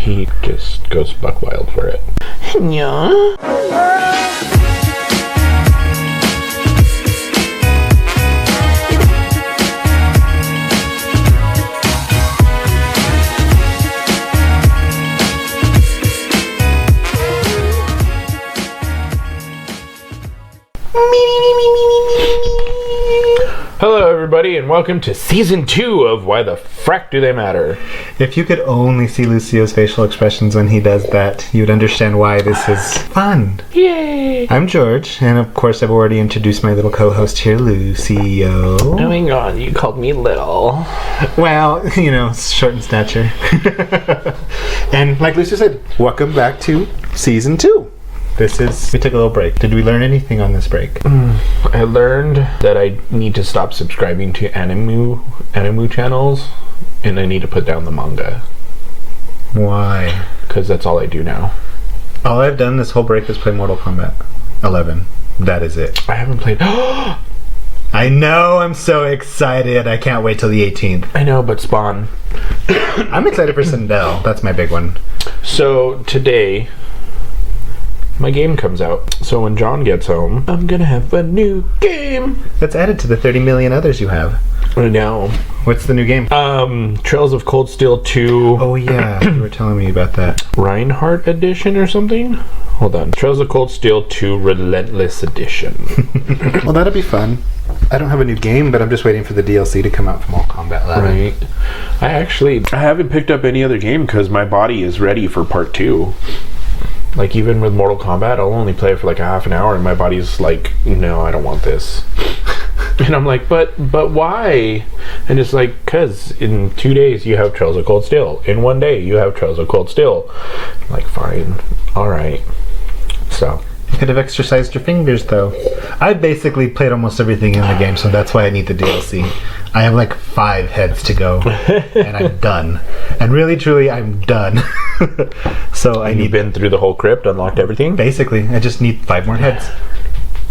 he just goes buck wild for it. Yeah. Hello everybody and welcome to Season 2 of Why the Frack Do They Matter? If you could only see Lucio's facial expressions when he does that, you'd understand why this is fun. Yay! I'm George, and of course I've already introduced my little co-host here, Lucio. Oh my god, you called me little. Well, you know, short in stature. And like Lucio said, welcome back to Season 2. We took a little break. Did we learn anything on this break? I learned that I need to stop subscribing to anime channels, and I need to put down the manga. Why? Because that's all I do now. All I've done this whole break is play Mortal Kombat 11. That is it. I haven't played... I know, I'm so excited. I can't wait till the 18th. I know, but Spawn. I'm excited for Sindel. That's my big one. So, today... my game comes out. So when John gets home, I'm gonna have a new game. That's added to the 30 million others you have. I know. What's the new game? Trails of Cold Steel 2. Oh yeah, you were telling me about that. Reinhardt Edition or something? Hold on. Trails of Cold Steel 2 Relentless Edition. Well, that'll be fun. I don't have a new game, but I'm just waiting for the DLC to come out from Mortal Kombat 11. Right. I haven't picked up any other game because my body is ready for part 2. Like, even with Mortal Kombat, I'll only play it for like a half an hour, and my body's like, no, I don't want this. And I'm like, but why? And it's like, because in 2 days you have Trails of Cold Steel. In 1 day you have Trails of Cold Steel. I'm like, fine. All right. So. You could have exercised your fingers, though. I basically played almost everything in the game, so that's why I need the DLC. I have like 5 heads to go, and I'm done. And really, truly, I'm done. So I need... You've been through the whole crypt, unlocked everything? Basically, I just need 5 more heads.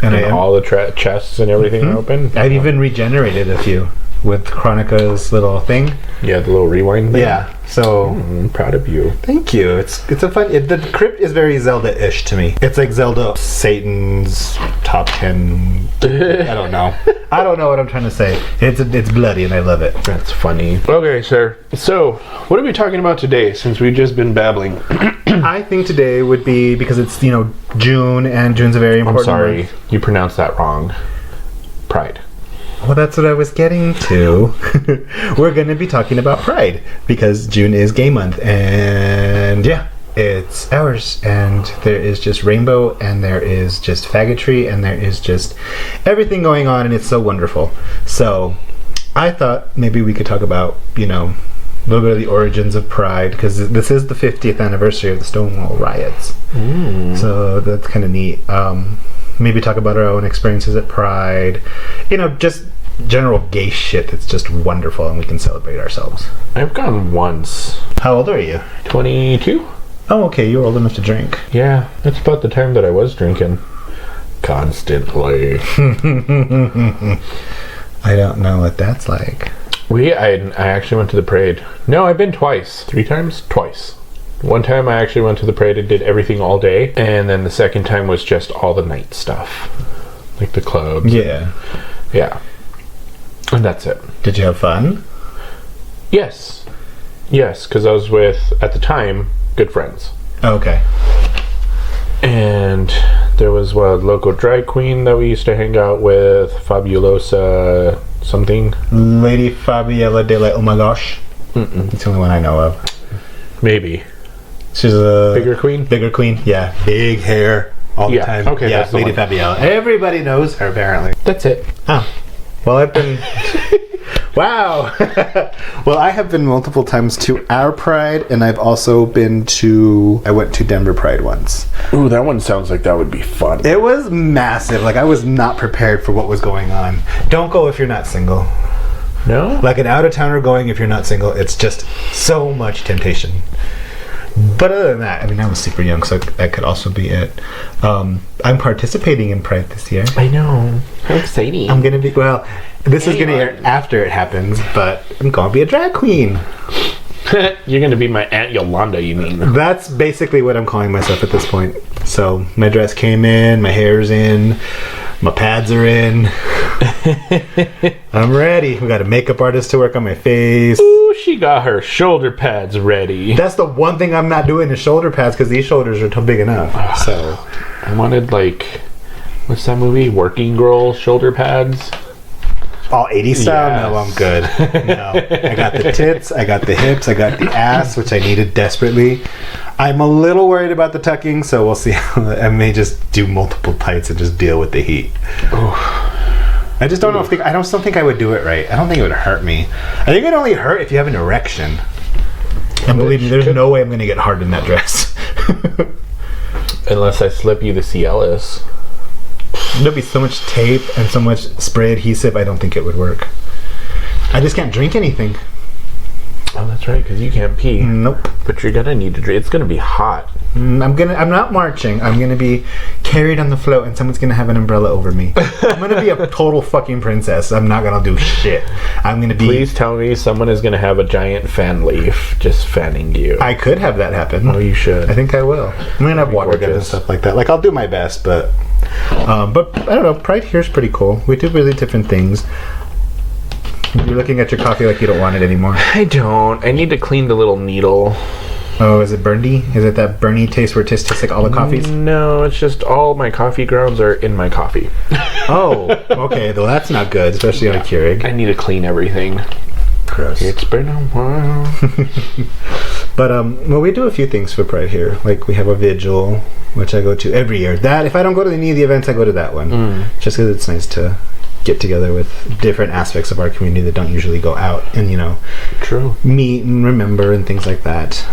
And all the chests and everything are open? I've even regenerated a few with Chronica's little thing. Yeah, the little rewind thing? Yeah, so... I'm proud of you. Thank you. It's a fun... the crypt is very Zelda-ish to me. It's like Zelda Satan's top 10... I don't know. I don't know what I'm trying to say. It's bloody and I love it. That's funny. Okay, sir. So, what are we talking about today since we've just been babbling? I think today would be, because it's, June, and June's a very important I'm sorry. month. You pronounced that wrong. Pride. Well, that's what I was getting to. We're going to be talking about Pride, because June is gay month, and yeah, it's ours, and there is just rainbow, and there is just faggotry, and there is just everything going on, and it's so wonderful. So, I thought maybe we could talk about, a little bit of the origins of Pride, because this is the 50th anniversary of the Stonewall riots. So, that's kind of neat. Maybe talk about our own experiences at Pride. Just general gay shit that's just wonderful, and we can celebrate ourselves. I've gone once. How old are you? 22? Oh, okay, you're old enough to drink. Yeah, that's about the time that I was drinking. Constantly. I don't know what that's like. I actually went to the parade. No, I've been twice. 3 times? Twice. One time I actually went to the parade and did everything all day, and then the second time was just all the night stuff. Like the clubs. Yeah. Yeah. And that's it. Did you have fun? Yes. Yes, because I was with, at the time, good friends. Oh, okay. And there was a local drag queen that we used to hang out with, Fabulosa something. Lady Fabiella de la Oh My Gosh. It's the only one I know of. Maybe. She's a... Bigger queen? Bigger queen, yeah. Big hair all the time. Okay, yeah, that's the Lady one. Fabiella. Everybody knows her, apparently. That's it. Oh. Well, I've been... Wow. Well, I have been multiple times to our Pride, and I've also been to... I went to Denver Pride once. Ooh, that one sounds like that would be fun. It was massive. Like, I was not prepared for what was going on. Don't go if you're not single. No? Like an out-of-towner going if you're not single, it's just so much temptation. But other than that, I was super young, so that could also be it. I'm participating in Pride this year. I know. How exciting. I'm going to be... Well, this is going to air after it happens, but I'm going to be a drag queen. You're gonna be my Aunt Yolanda, you mean? That's basically what I'm calling myself at this point. So my dress came in, my hair's in, my pads are in. I'm ready. We got a makeup artist to work on my face. Ooh, she got her shoulder pads ready. That's the one thing I'm not doing is shoulder pads because these shoulders are too big enough. So I wanted what's that movie? Working Girl shoulder pads. all 80s style? Yes. No, I'm good. No. I got the tits, I got the hips, I got the ass, which I needed desperately. I'm a little worried about the tucking, so we'll see. I may just do multiple tights and just deal with the heat. I just don't know I don't still think I would do it right. I don't think it would hurt me. I think it'd only hurt if you have an erection. And believe me, there's no way I'm going to get hard in that dress. Unless I slip you the Cialis. There'll be so much tape and so much spray adhesive, I don't think it would work. I just can't drink anything. Oh, that's right, because you can't pee. Nope. But you're gonna need to drink. It's gonna be hot. I'm not marching. I'm gonna be carried on the float and someone's gonna have an umbrella over me. I'm gonna be a total fucking princess. I'm not gonna do shit. I'm gonna be... Please tell me someone is gonna have a giant fan leaf just fanning you. I could have that happen. Oh, you should. I think I will. I'm gonna have water guns and stuff like that. Like, I'll do my best, but I don't know. Pride here is pretty cool. We do really different things. You're looking at your coffee like you don't want it anymore. I don't. I need to clean the little needle. Oh, is it Burndy? Is it that Bernie taste where it tastes like all the coffees? No, it's just all my coffee grounds are in my coffee. Oh, okay. Though that's not good, especially on a Keurig. I need to clean everything. Gross. It's been a while. But well, we do a few things for Pride here. Like we have a vigil, which I go to every year. That if I don't go to any of the events, I go to that one, just because it's nice to get together with different aspects of our community that don't usually go out and True. meet and remember and things like that.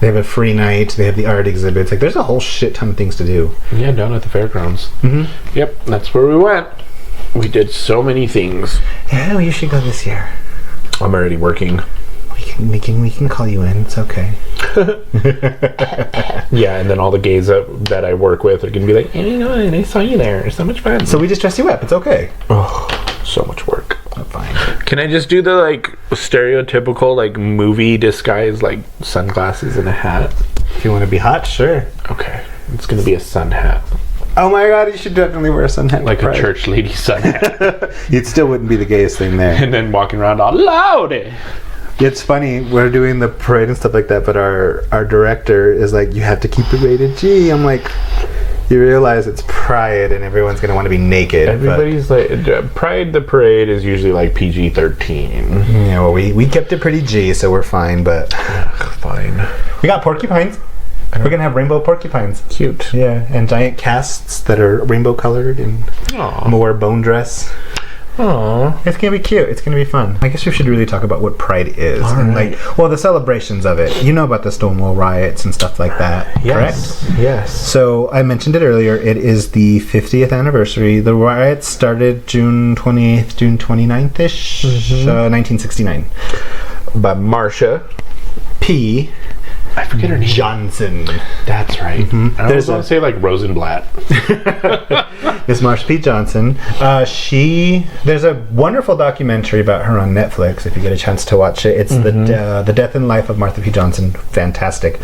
They have a free night. They have the art exhibits. Like there's a whole shit ton of things to do. Yeah, down at the fairgrounds. Mm-hmm. Yep, that's where we went. We did so many things. Yeah, you should go this year. I'm already working. We can call you in. It's okay. Yeah, and then all the gays that I work with are gonna be like, hey, I saw you there. It's so much fun. So we just dress you up. It's okay. Oh, so much work. Oh, fine. Can I just do the stereotypical movie disguise, sunglasses and a hat? If you want to be hot, sure. Okay, it's gonna be a sun hat, Oh my god, you should definitely wear a sun hat. like a church lady sun hat, It still wouldn't be the gayest thing there. and then walking around all loud. It's funny, we're doing the parade and stuff like that, but our director is like, you have to keep it rated G. I'm like, you realize it's Pride and everyone's going to want to be naked. Everybody's Pride the parade is usually PG-13. Yeah, well, we kept it pretty G, so we're fine, but... Fine. We got porcupines. We're going to have rainbow porcupines. Cute. Yeah, and giant casts that are rainbow colored, and I'm going to wear a bone dress. Aww. It's gonna be cute. It's gonna be fun. I guess we should really talk about what Pride is and the celebrations of it. You know about the Stonewall riots and stuff like that, Yes. correct? Yes. So I mentioned it earlier. It is the 50th anniversary. The riots started June 28th, June 29th-ish, 1969. By Marsha. P. I forget her name. Johnson. That's right. I There's was going to say Rosenblatt. Miss Marsha P. Johnson. There's a wonderful documentary about her on Netflix. If you get a chance to watch it, it's the Death and Life of Martha P. Johnson. Fantastic.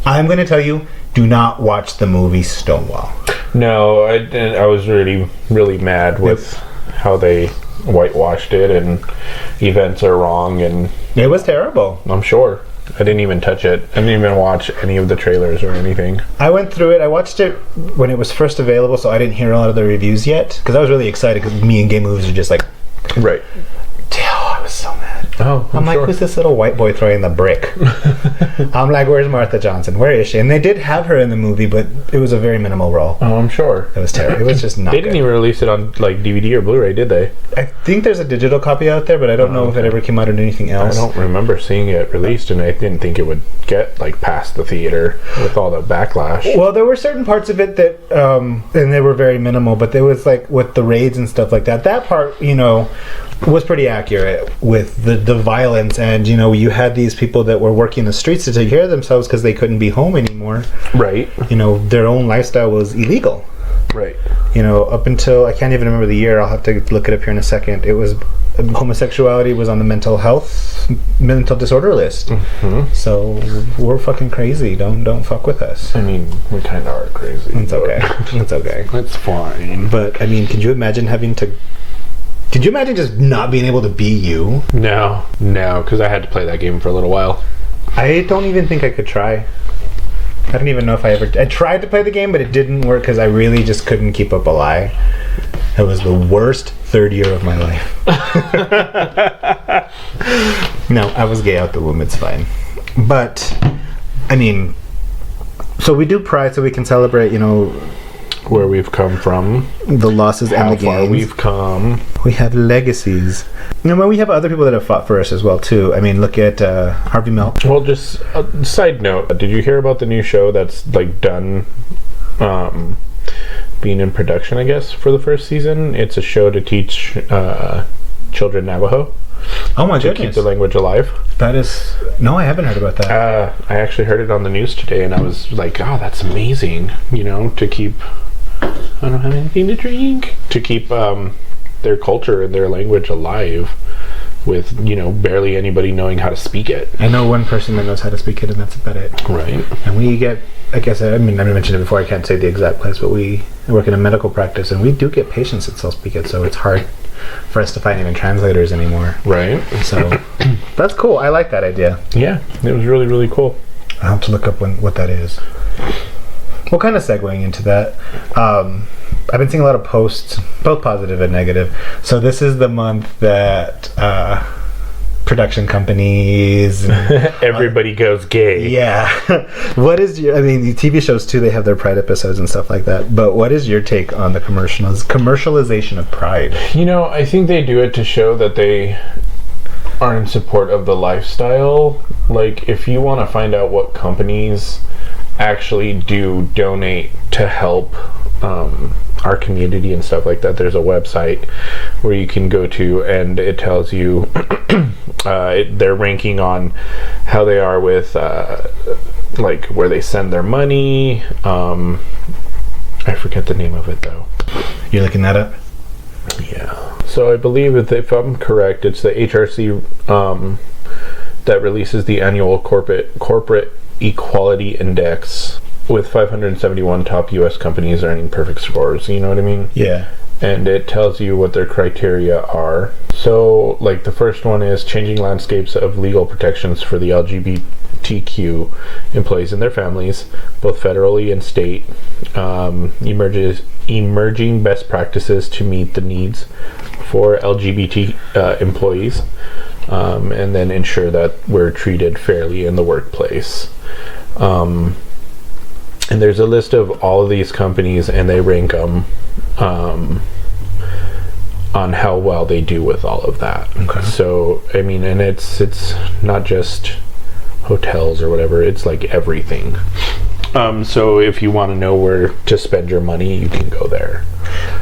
I'm going to tell you, do not watch the movie Stonewall. No, I was really, really mad with how they whitewashed it, and events are wrong, and It was terrible. I'm sure. I didn't even touch it. I didn't even watch any of the trailers or anything. I went through it. I watched it when it was first available, so I didn't hear a lot of the reviews yet. Because I was really excited, because me and gay movies are just like... Right. I was so mad. Oh, I'm like, who's this little white boy throwing the brick? I'm like, where's Martha Johnson? Where is she? And they did have her in the movie, but it was a very minimal role. Oh, I'm sure. It was terrible. It was just not They didn't good. even release it on DVD or Blu-ray, did they? I think there's a digital copy out there, but I don't know if it ever came out on anything I else. don't remember seeing it released, and I didn't think it would get past the theater with all the backlash. Well, there were certain parts of it that, and they were very minimal, but there was with the raids and stuff like that. That part, was pretty accurate with the violence, and you had these people that were working the streets to take care of themselves because they couldn't be home anymore. Right. Their own lifestyle was illegal. Right. up until, I can't even remember the year, I'll have to look it up here in a second, it was, homosexuality was on the mental disorder list. So we're fucking crazy. Don't fuck with us. I mean, we kind of are crazy. It's okay. It's okay. It's fine. But I mean, could you imagine just not being able to be you? No, because I had to play that game for a little while. I don't even think I could try. I don't even know if I tried to play the game, but it didn't work because I really just couldn't keep up a lie. It was the worst third year of my life. No, I was gay out the womb. It's fine. But, I mean, so we do Pride so we can celebrate, where we've come from, the losses and the gains. How far we've come. We have legacies. We have other people that have fought for us as well, too. I mean, look at Harvey Milk. Well, just a side note. Did you hear about the new show that's, done... being in production, I guess, for the first season? It's a show to teach children Navajo. Oh my goodness. To keep the language alive. That is... No, I haven't heard about that. I actually heard it on the news today, and I was like, oh, that's amazing. To keep... I don't have anything to drink. To keep their culture and their language alive with, barely anybody knowing how to speak it. I know one person that knows how to speak it, and that's about it. Right. And we get... I guess, I mentioned it before, I can't say the exact place, but we work in a medical practice, and we do get patients that still speak it, so it's hard for us to find even translators anymore. Right. So, that's cool. I like that idea. Yeah, it was really, really cool. I'll have to look up what that is. Well, kind of segueing into that, I've been seeing a lot of posts, both positive and negative. So this is the month that... production companies everybody goes gay. Yeah. What is your... the TV shows too, they have their Pride episodes and stuff like that, but what is your take on the commercialization of Pride? I think they do it to show that they are in support of the lifestyle. If you want to find out what companies actually do donate to help our community and stuff like that, there's a website where you can go to, and it tells you their ranking on how they are with where they send their money. I forget the name of it though. You're looking that up? Yeah. So I believe if I'm correct, it's the HRC that releases the annual corporate equality index, with 571 top U.S. companies earning perfect scores. You know what I mean? Yeah. And it tells you what their criteria are. So, the first one is changing landscapes of legal protections for the LGBTQ employees and their families, both federally and state. Emerging best practices to meet the needs for LGBT employees, and then ensure that we're treated fairly in the workplace. And there's a list of all of these companies, and they rank them on how well they do with all of that. Okay. So, and it's not just hotels or whatever, it's everything. So if you want to know where to spend your money, you can go there.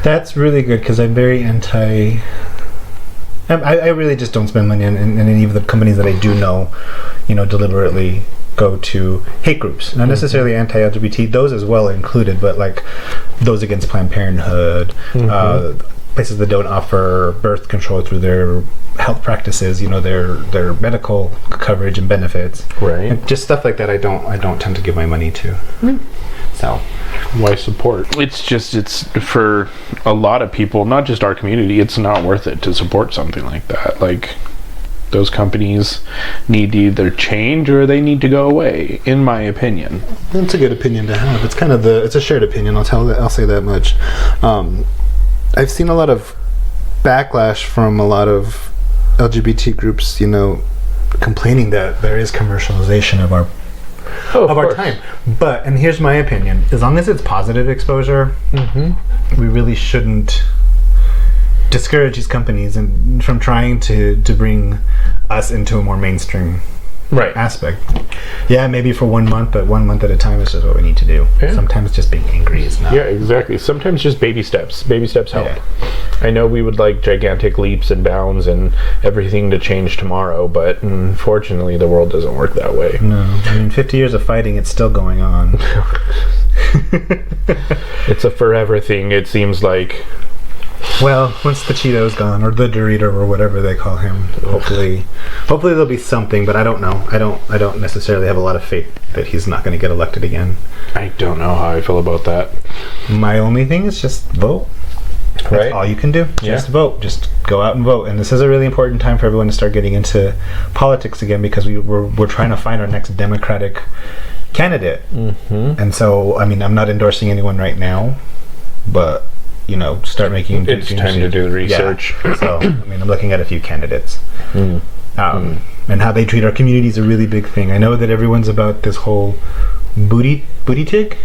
That's really good, because I'm very anti... I really just don't spend money on any of the companies that I do know, deliberately go to hate groups. Not necessarily anti-LGBT, those as well included, but those against Planned Parenthood, places that don't offer birth control through their health practices, their medical coverage and benefits. Right. And just stuff like that I don't tend to give my money to. So why support? It's for a lot of people, not just our community, it's not worth it to support something like that. Those companies need to either change or they need to go away, in my opinion. That's a good opinion to have. It's kind of it's a shared opinion. I'll say that much. I've seen a lot of backlash from a lot of LGBT groups, complaining that there is commercialization of our time. But, and here's my opinion, as long as it's positive exposure, we really shouldn't discourage these companies from trying to bring us into a more mainstream Right. aspect. Yeah, maybe for 1 month, but 1 month at a time is just what we need to do. Yeah. Sometimes just being angry is not. Yeah, exactly. Sometimes just baby steps. Baby steps help. Yeah. I know we would like gigantic leaps and bounds and everything to change tomorrow, but unfortunately the world doesn't work that way. No, I mean, 50 years of fighting, it's still going on. It's a forever thing, it seems like. Well, once the Cheeto's gone, or the Dorito, or whatever they call him, hopefully there'll be something. But I don't know. I don't necessarily have a lot of faith that he's not going to get elected again. I don't know how I feel about that. My only thing is just vote. That's Right? all you can do. Yeah. Just vote. Just go out and vote. And this is a really important time for everyone to start getting into politics again, because we're trying to find our next Democratic candidate. Mm-hmm. And so, I mean, I'm not endorsing anyone right now, but start making. It's time to do the research. Yeah. So, I mean, I'm looking at a few candidates. And how they treat our community is a really big thing. I know that everyone's about this whole Buttigieg.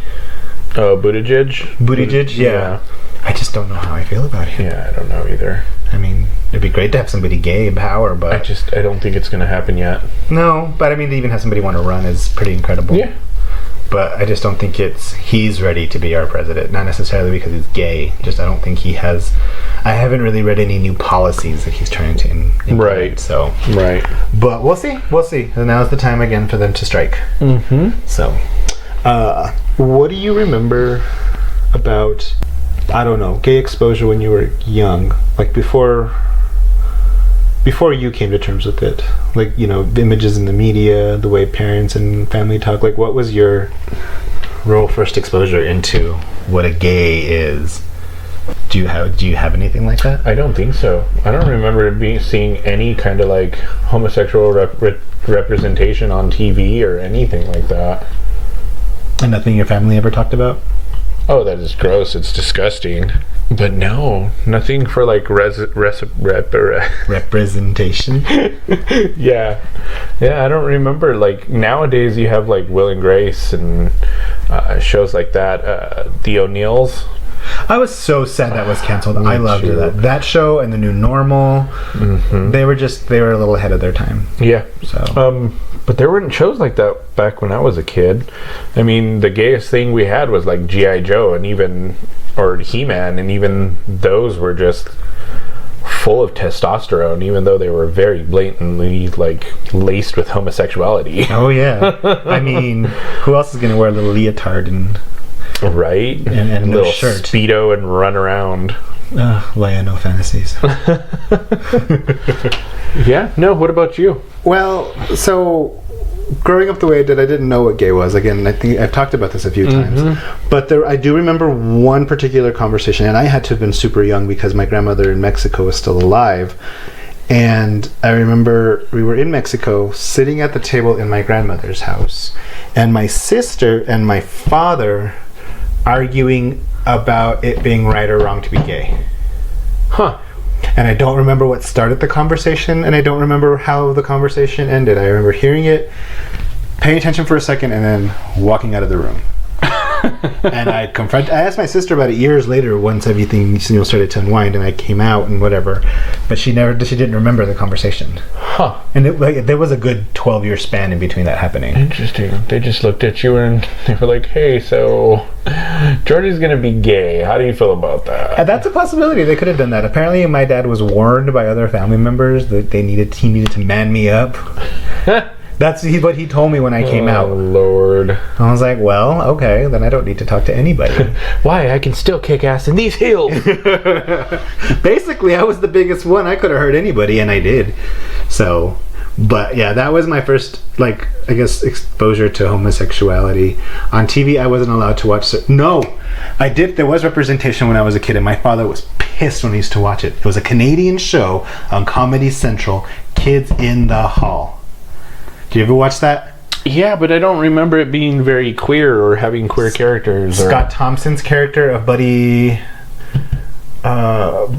Oh, Buttigieg? Yeah. I just don't know how I feel about him. Yeah, I don't know either. I mean, it'd be great to have somebody gay in power, but I don't think it's going to happen yet. no. But I mean, to even have somebody want to run is pretty incredible. Yeah. But I just don't think he's ready to be our president. Not necessarily because he's gay. Just I don't think he has. I haven't really read any new policies that he's trying to implement. Right. So. Right. But we'll see. We'll see. And now's the time again for them to strike. Mm-hmm. So, what do you remember about, I don't know, gay exposure when you were young? Like before you came to terms with it? Like, the images in the media, the way parents and family talk. Like, what was your real first exposure into what a gay is? Do you have anything like that? I don't think so. I don't remember seeing any kind of like homosexual representation on TV or anything like that. And nothing your family ever talked about? Oh, that is gross. It's disgusting. But no, nothing for like Representation? Yeah, I don't remember. Like nowadays, you have like Will and Grace and shows like that. The O'Neills. I was so sad that was canceled. I loved too. that show and The New Normal. Mm-hmm. They were a little ahead of their time. Yeah. So but there weren't shows like that back when I was a kid. I mean, the gayest thing we had was like G.I. Joe or He-Man, and even those were just full of testosterone, even though they were very blatantly like laced with homosexuality. oh yeah. I mean, who else is going to wear a little leotard and Right? and a no little shirt? Speedo and run around. Leia, no fantasies. Yeah. No, what about you? Well, so growing up the way I did, I didn't know what gay was. Again, I think I've talked about this a few times. But I do remember one particular conversation, and I had to have been super young because my grandmother in Mexico was still alive. And I remember we were in Mexico, sitting at the table in my grandmother's house, and my sister and my father arguing about it being right or wrong to be gay. Huh. And I don't remember what started the conversation, and I don't remember how the conversation ended. I remember hearing it, paying attention for a second, and then walking out of the room. And I asked my sister about it years later once everything started to unwind and I came out and whatever, but she didn't remember the conversation. Huh. And there was a good 12-year span in between that happening. Interesting. They just looked at you and they were like, hey, so Jordy's gonna be gay. How do you feel about that? And that's a possibility. They could have done that. Apparently my dad was warned by other family members that he needed to man me up. That's what he told me when I came out. Oh, Lord. I was like, well, okay, then I don't need to talk to anybody. Why? I can still kick ass in these heels. Basically, I was the biggest one. I could have hurt anybody, and I did. So, but yeah, that was my first, exposure to homosexuality. On TV, I wasn't allowed to watch it. No, I did. There was representation when I was a kid, and my father was pissed when he used to watch it. It was a Canadian show on Comedy Central, Kids in the Hall. Did you ever watch that? Yeah, but I don't remember it being very queer or having queer characters. Scott Thompson's character of Buddy,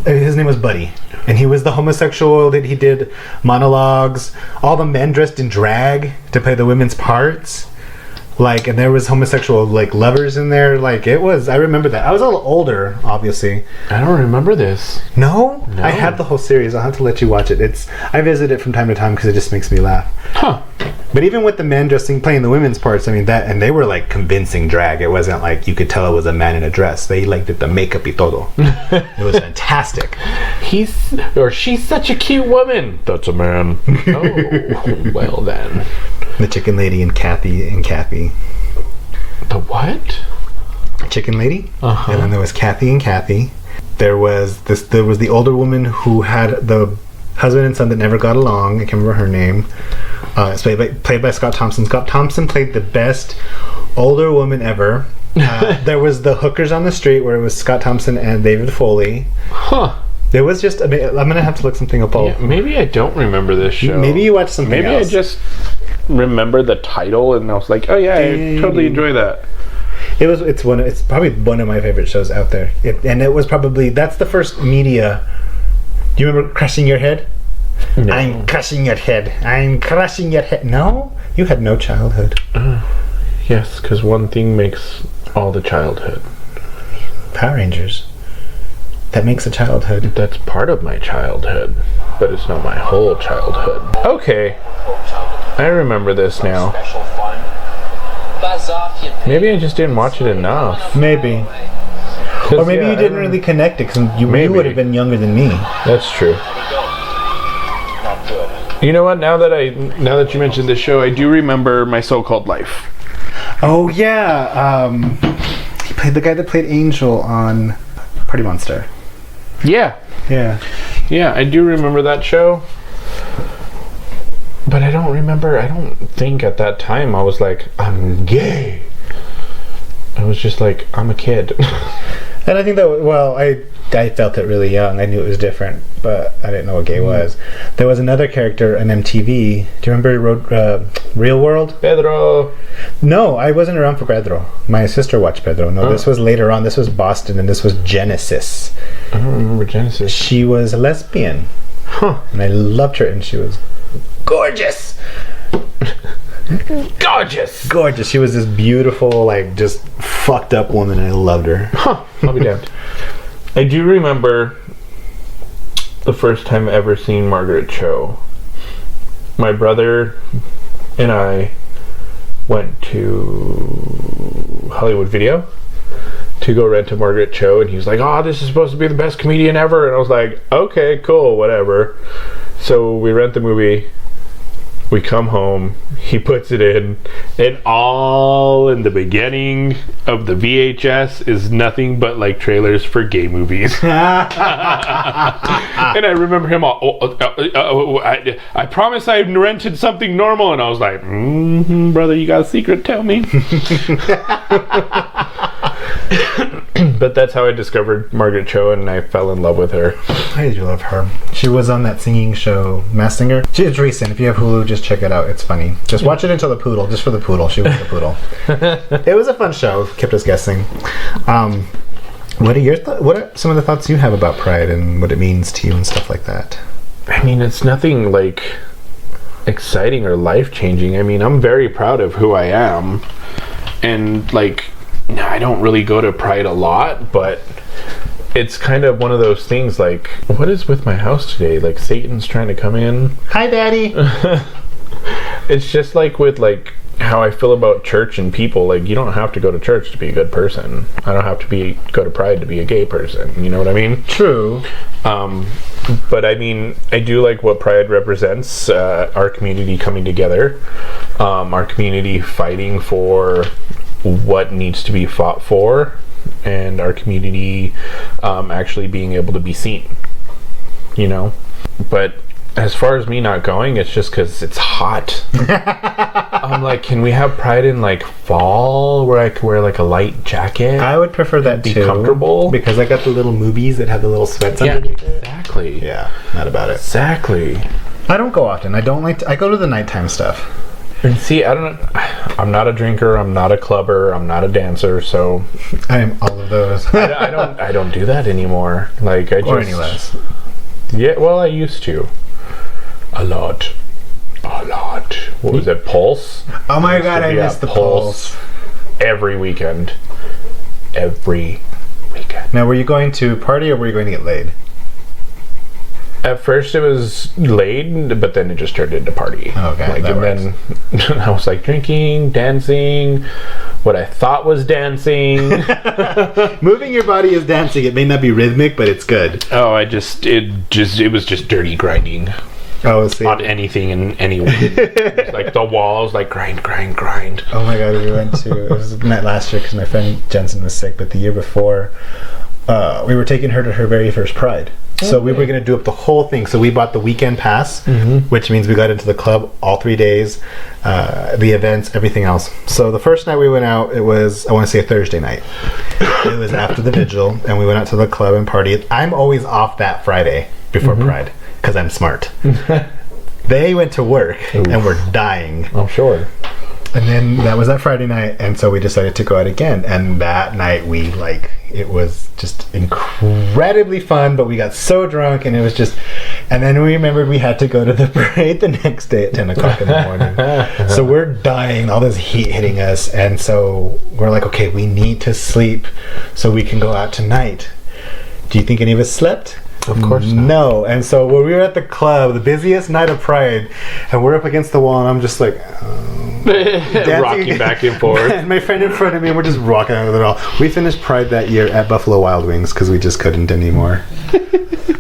his name was Buddy, and he was the homosexual that he did monologues. All the men dressed in drag to play the women's parts. Like, and there was homosexual like lovers in there. Like, it was. I remember that. I was a little older, obviously. I don't remember this. No? No. I had the whole series. I'll have to let you watch it. I visit it from time to time because it just makes me laugh. Huh. But even with the men playing the women's parts, I mean and they were like convincing drag. It wasn't like you could tell it was a man in a dress. They like did the makeup y todo. It was fantastic. She's such a cute woman. That's a man. Oh, well then. The chicken lady and Kathy. The what? Chicken lady. Uh-huh. And then there was Kathy and Kathy. There was the older woman who had the husband and son that never got along. I can't remember her name. It's played by Scott Thompson. Scott Thompson played the best older woman ever. There was the hookers on the street where it was Scott Thompson and David Foley. Huh. There was just. I'm gonna have to look something up. Yeah, maybe I don't remember this show. Maybe you watched something else. Maybe I just remember the title and I was like, oh yeah, I totally enjoy that. It's probably one of my favorite shows out there. That's the first media. Do you remember Crushing Your Head? No. I'm crushing your head. I'm crushing your head. No? You had no childhood. Yes, because one thing makes all the childhood. Power Rangers. That makes a childhood. That's part of my childhood, but it's not my whole childhood. Okay. I remember this now. Maybe I just didn't watch it enough. Maybe. Or maybe you didn't really connect it because you would have been younger than me. That's true. You know what? Now that you mentioned this show, I do remember My So-Called Life. Oh yeah. He played the guy that played Angel on Party Monster. Yeah. Yeah. Yeah, I do remember that show. But I don't think at that time I was like, I'm gay. I was just like, I'm a kid. And I think that, I felt it really young. I knew it was different, but I didn't know what gay was. There was another character on MTV. Do you remember he wrote Real World? Pedro. No, I wasn't around for Pedro. My sister watched Pedro. No, This was later on. This was Boston, and this was Genesis. I don't remember Genesis. She was a lesbian. Huh. And I loved her, and she was gorgeous. Gorgeous. She was this beautiful, like, just fucked up woman, and I loved her. Huh. I'll be damned. I do remember the first time ever seeing Margaret Cho. My brother and I went to Hollywood Video to go rent a Margaret Cho, and he was like, oh, this is supposed to be the best comedian ever, and I was like, okay, cool, whatever. So we rent the movie, we come home, he puts it in, and all in the beginning of the VHS is nothing but like trailers for gay movies. And I remember him all, I promise I rented something normal, and I was like, brother, you got a secret, tell me. But that's how I discovered Margaret Cho, and I fell in love with her. I do love her. She was on that singing show, Masked Singer. It's recent. If you have Hulu, just check it out. It's funny. Just watch it until the poodle, just for the poodle. She was the poodle. It was a fun show. Kept us guessing. What are some of the thoughts you have about Pride and what it means to you and stuff like that? I mean, it's nothing like exciting or life-changing. I mean, I'm very proud of who I am, and like, I don't really go to Pride a lot, but it's kind of one of those things like, what is with my house today? Like, Satan's trying to come in. Hi, Daddy. It's just like with like how I feel about church and people. Like, you don't have to go to church to be a good person. I don't have to go to Pride to be a gay person. You know what I mean? True. But I mean, I do like what Pride represents, our community coming together, our community fighting for what needs to be fought for, and our community actually being able to be seen, you know. But as far as me not going, it's just because it's hot. I'm like, can we have Pride in like fall where I could wear like a light jacket? I would prefer that be too. Comfortable, because I got the little movies that have the little sweats underneath it. Exactly. Yeah, not about it. Exactly. I don't go often. I don't like I go to the nighttime stuff. And see, I'm not a drinker, I'm not a clubber, I'm not a dancer, so I am all of those. I don't do that anymore. Like, I just, or any less. Yeah, well, I used to. A lot. A lot. What was it? Pulse? Oh my Used god, to I be missed at the Pulse. every weekend. Every weekend. Now, were you going to party or were you going to get laid? At first it was laid, but then it just turned into party. Okay, like, that and then I was like drinking, dancing, what I thought was dancing. Moving your body is dancing. It may not be rhythmic, but it's good. Oh, it was just dirty grinding Oh, see. on anything and anyone. It was like the walls, like grind. Oh my god, we went to, it was not last year because my friend Jensen was sick, but the year before, we were taking her to her very first Pride. So we were going to do up the whole thing. So we bought the weekend pass, which means we got into the club all 3 days, the events, everything else. So the first night we went out, it was, I want to say a Thursday night. It was after the vigil, and we went out to the club and partied. I'm always off that Friday before Pride, because I'm smart. They went to work, and were dying. I'm sure. And then that was that Friday night, and so we decided to go out again. And that night we it was just incredibly fun, but we got so drunk, and it was just, and then we remembered we had to go to the parade the next day at 10 o'clock in the morning. So we're dying, all this heat hitting us, and so we're like, okay, we need to sleep so we can go out tonight. Do you think any of us slept? Of course not. No. And so when we were at the club, the busiest night of Pride, and we're up against the wall, and I'm just like, rocking back and forth. And my friend in front of me, and we're just rocking out of it all. We finished Pride that year at Buffalo Wild Wings because we just couldn't anymore.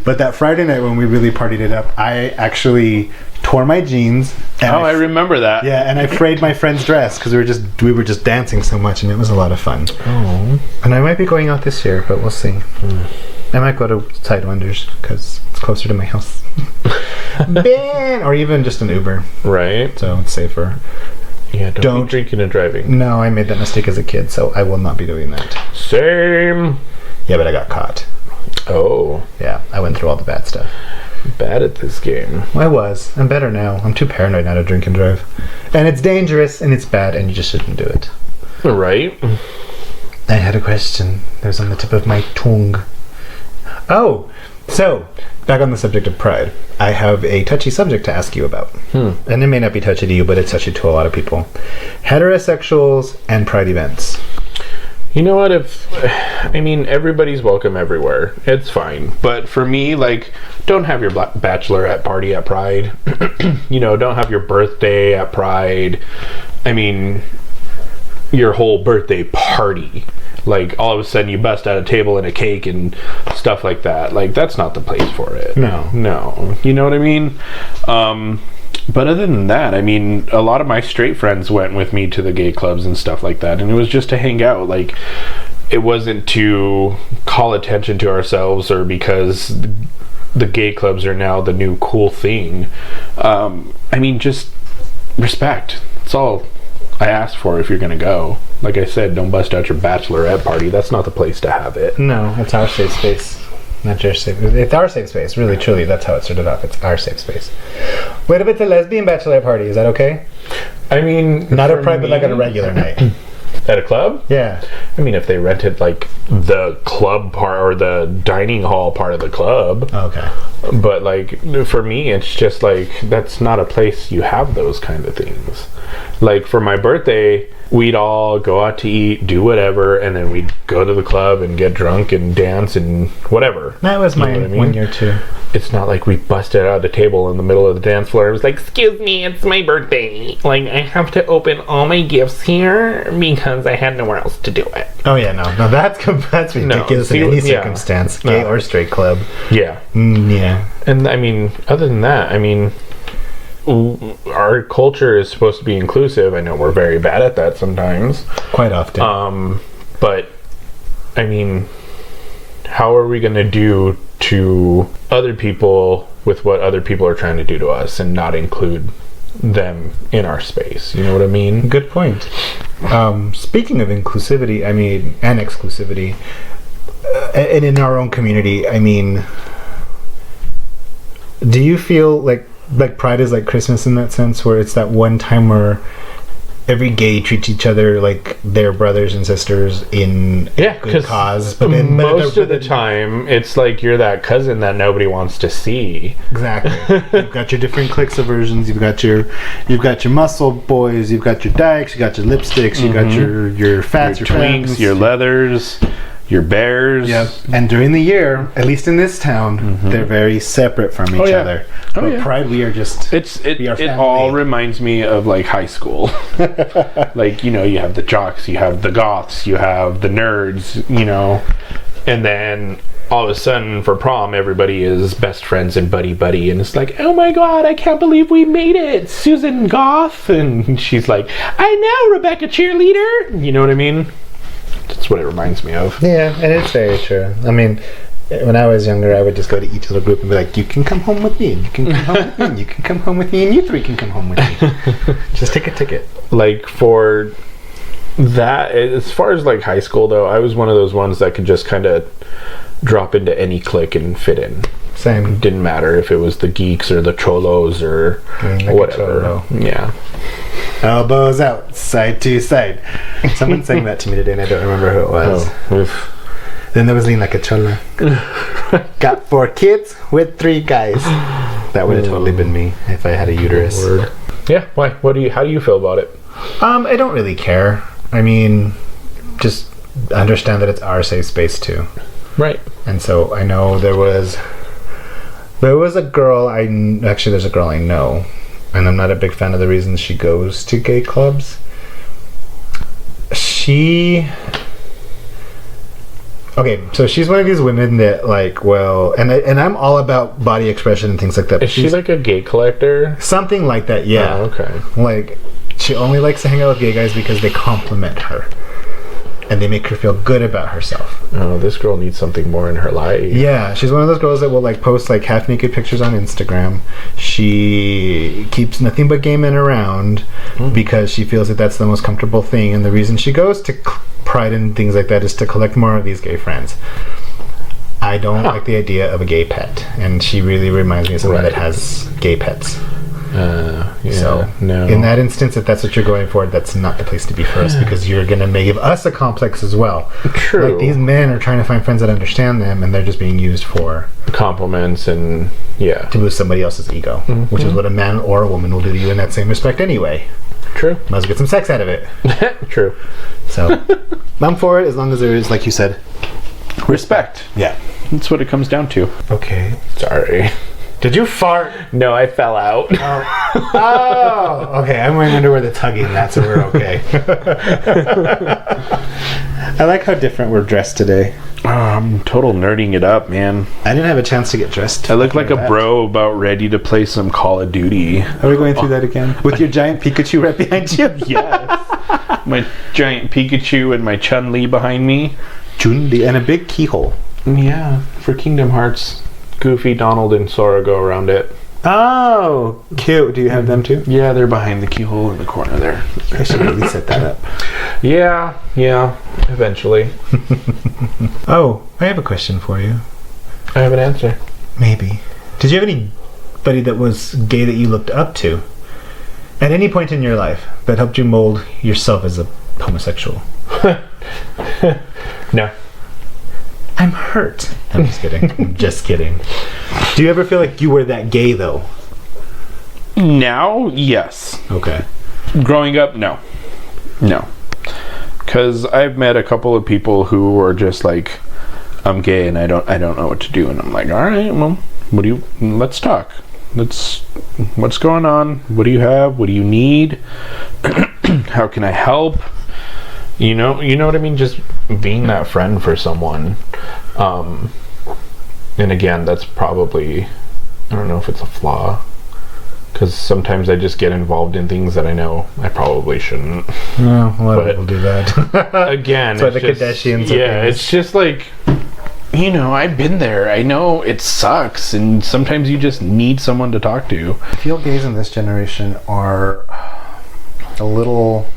But that Friday night when we really partied it up, I actually tore my jeans. And I remember that. Yeah, and I frayed my friend's dress because we were just dancing so much, and it was a lot of fun. Oh. And I might be going out this year, but we'll see. I might go to Sidewinders because it's closer to my house. Or even just an Uber, Right. so it's safer. Yeah, don't be drinking and driving. No, I made that mistake as a kid, so I will not be doing that. Same. Yeah, but I got caught. Oh, Yeah, I went through all the bad stuff. bad at this game. I was. I'm better now. I'm too paranoid now to drink and drive. And it's dangerous, and it's bad, and you just shouldn't do it. Right. I had a question. That was on the tip of my tongue. Oh, so, back on the subject of Pride. I have a touchy subject to ask you about. And it may not be touchy to you, but it's touchy to a lot of people. Heterosexuals and Pride events. You know what? Everybody's welcome everywhere. It's fine. But for me, don't have your bachelorette party at Pride. Don't have your birthday at Pride. Your whole birthday party. All of a sudden you bust out a table and a cake and stuff like that. That's not the place for it. No. You know what I mean? But other than that, a lot of my straight friends went with me to the gay clubs and stuff like that. And it was just to hang out. It wasn't to call attention to ourselves or because the gay clubs are now the new cool thing. Just respect. That's all I asked for if you're going to go. Like I said, don't bust out your bachelorette party. That's not the place to have it. No, it's our safe space. Not your safe. It's our safe space. Really, truly, that's how it started off. It's our safe space. What if it's a lesbian bachelorette party? Is that okay? Not a Pride, but at a regular night. At a club? Yeah. If they rented the club part or the dining hall part of the club. Okay. But for me, it's just that's not a place you have those kind of things. For my birthday, we'd all go out to eat, do whatever, and then we'd go to the club and get drunk and dance and whatever. That was my 1 year too. It's not like we busted out a table in the middle of the dance floor. It was excuse me, it's my birthday. I have to open all my gifts here because I had nowhere else to do it. Oh yeah, no, that's ridiculous in any circumstance, gay or straight club. Yeah. Yeah. And other than that, our culture is supposed to be inclusive. I know we're very bad at that sometimes. Quite often. But how are we going to do to other people with what other people are trying to do to us and not include them in our space? You know what I mean? Good point. Speaking of inclusivity, and exclusivity, and in our own community, do you feel like Pride is like Christmas in that sense, where it's that one time where every gay treats each other like they're brothers and sisters in a good cause. But then most of the time, it's like you're that cousin that nobody wants to see. Exactly. You've got your different cliques of versions. You've got your muscle boys. You've got your dykes. You got your lipsticks. You got your fats, your twinks, femmes, your leathers, your bears. Yep. And during the year, at least in this town, they're very separate from each other. But Pride, we are just it all reminds me of like high school. Like, you know, you have the jocks, you have the goths, you have the nerds, you know, and then all of a sudden for prom everybody is best friends and buddy, and it's like, oh my god, I can't believe we made it, Susan Goth, and she's like, I know, Rebecca cheerleader, you know what I mean? That's what it reminds me of. Yeah, and it's very true. I mean, when I was younger, I would just go to each little group and be like, you can come home with me, and you can come home with me, and you can come home with me, and you three can come home with me. Just take a ticket. Like, for that, as far as like high school though, I was one of those ones that could just kind of drop into any clique and fit in. Same. It didn't matter if it was the geeks or the cholos or like whatever. Yeah. Elbows out, side to side. Someone sang that to me today and I don't remember who it was. Oh, then there was Lina Cachola. Got 4 kids with 3 guys. That would have totally been me if I had a uterus. Word. Yeah, why? How do you feel about it? I don't really care. I mean, just understand that it's our safe space too. Right. And so I know there was a girl there's a girl I know, and I'm not a big fan of the reasons she goes to gay clubs. So she's one of these women that like, well, and I'm all about body expression and things like that. Is she like a gay collector? Something like that, yeah. Oh, okay. Like, she only likes to hang out with gay guys because they compliment her. And they make her feel good about herself. Oh, this girl needs something more in her life. Yeah, she's one of those girls that will like post like half naked pictures on Instagram. She keeps nothing but gay men around because she feels that that's the most comfortable thing. And the reason she goes to Pride and things like that is to collect more of these gay friends. I don't like the idea of a gay pet, and she really reminds me of someone that has gay pets. So, no. In that instance, if that's what you're going for, that's not the place to be for us, because you're going to give us a complex as well. True. Like, these men are trying to find friends that understand them, and they're just being used for compliments and to boost somebody else's ego, which is what a man or a woman will do to you in that same respect anyway. True. Might as well get some sex out of it. True. So, I'm for it as long as there is, like you said, respect. Yeah. That's what it comes down to. Okay. Sorry. Did you fart? No, I fell out. Oh, okay. I'm wearing underwear that's hugging that, so we're okay. I like how different we're dressed today. Oh, I'm total nerding it up, man. I didn't have a chance to get dressed. I look like a bro about ready to play some Call of Duty. Are we going through that again? With your giant Pikachu right behind you? Yes. My giant Pikachu and my Chun-Li behind me. Chun-Li and a big keyhole. Yeah, for Kingdom Hearts. Goofy, Donald, and Sora go around it. Oh, cute. Do you have them too? Yeah, they're behind the keyhole in the corner there. I should really set that up. Yeah, eventually. Oh, I have a question for you. I have an answer. Maybe. Did you have anybody that was gay that you looked up to at any point in your life that helped you mold yourself as a homosexual? No. I'm hurt. I'm just kidding. I'm just kidding. Do you ever feel like you were that gay, though? Now, yes. Okay. Growing up, no. No. Because I've met a couple of people who were just like, I'm gay and I don't know what to do. And I'm like, all right, well, let's talk. What's going on? What do you have? What do you need? How can I help? You know what I mean? Just being that friend for someone. And again, that's probably, I don't know if it's a flaw, because sometimes I just get involved in things that I know I probably shouldn't. No, a lot of people do that. Again, it's like the Kardashians. Yeah, it's just like, I've been there. I know it sucks, and sometimes you just need someone to talk to. I feel gays in this generation are a little,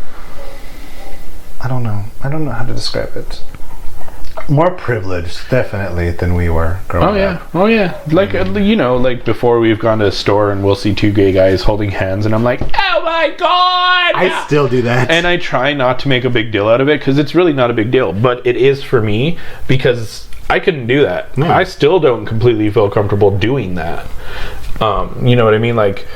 I don't know how to describe it. More privileged, definitely, than we were growing up. Oh yeah. Like, like before we've gone to a store and we'll see 2 gay guys holding hands and I'm like, ow, oh my god! I still do that. And I try not to make a big deal out of it because it's really not a big deal, but it is for me because I couldn't do that. No. I still don't completely feel comfortable doing that. You know what I mean? Like,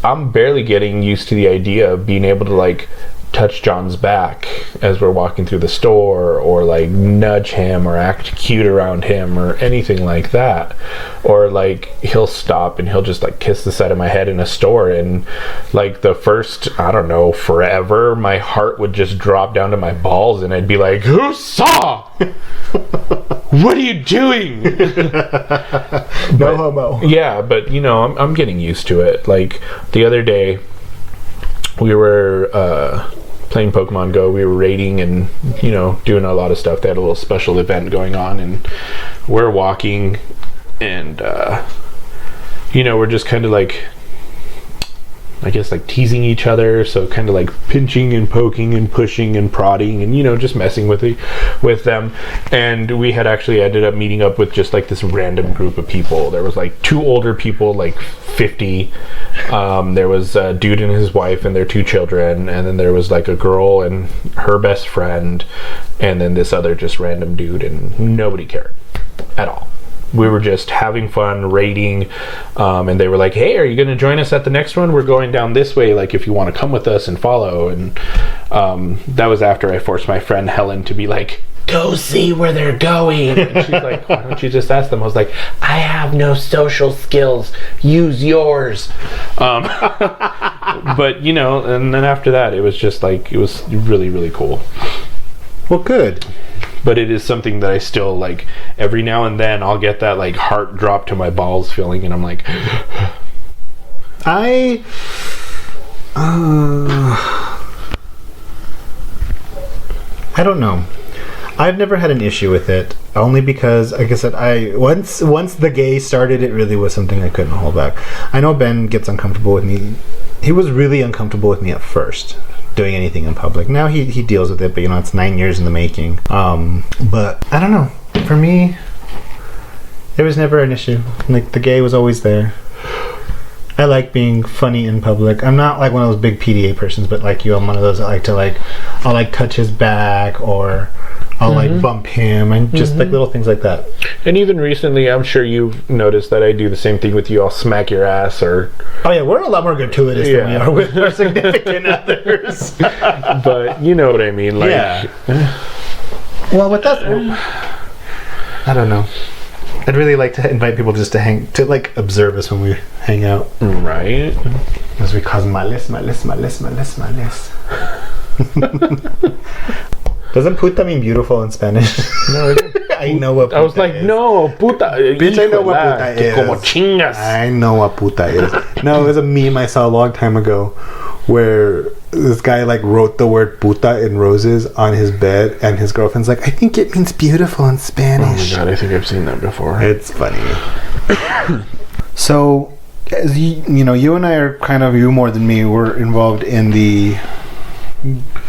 I'm barely getting used to the idea of being able to like touch John's back as we're walking through the store, or like nudge him or act cute around him or anything like that. Or like he'll stop and he'll just like kiss the side of my head in a store, and like the first, I don't know, forever, my heart would just drop down to my balls and I'd be like, who saw? What are you doing? No homo. Yeah, but you know, I'm getting used to it. Like the other day we were playing Pokemon Go. We were raiding and, you know, doing a lot of stuff. They had a little special event going on, and we're walking, and you know, we're just kind of like, I guess like teasing each other, so kind of like pinching and poking and pushing and prodding and, you know, just messing with them. And we had actually ended up meeting up with just like this random group of people. There was like 2 older people, like 50. There was a dude and his wife and their 2 children, and then there was like a girl and her best friend, and then this other just random dude, and nobody cared at all. We were just having fun raiding, and they were like, hey, are you going to join us at the next one? We're going down this way, like if you want to come with us and follow. And that was after I forced my friend Helen to be like, go see where they're going. And she's like, why don't you just ask them? I was like, I have no social skills, use yours. But you know, and then after that it was just like, it was really, really cool. Well, good. But it is something that I still like, every now and then I'll get that like heart drop to my balls feeling, and I'm like I don't know. I've never had an issue with it, only because, like I said, once the gay started, it really was something I couldn't hold back. I know Ben gets uncomfortable with me. He was really uncomfortable with me at first, doing anything in public. Now he deals with it, but you know, it's 9 years in the making. But I don't know. For me, there was never an issue. Like, the gay was always there. I like being funny in public. I'm not like one of those big PDA persons, but like you, I'm one of those that like to like, I'll like touch his back, or I'll like bump him, and just like little things like that. And even recently, I'm sure you've noticed that I do the same thing with you. I'll smack your ass, or... Oh yeah, we're a lot more gratuitous than we are with our significant others. But you know what I mean, like... Yeah. Well, with that, I don't know. I'd really like to invite people just to like observe us when we hang out. Right? As we cause males. Doesn't puta mean beautiful in Spanish? No, I know what puta I was like, is. no, puta. Bitch, I know what puta is. Como chingas. I know what puta is. No, it was a meme I saw a long time ago where this guy like wrote the word puta in roses on his bed, and his girlfriend's like, I think it means beautiful in Spanish. Oh my god, I think I've seen that before. It's funny. So, as you know, you and I are kind of, you more than me, we're involved in the,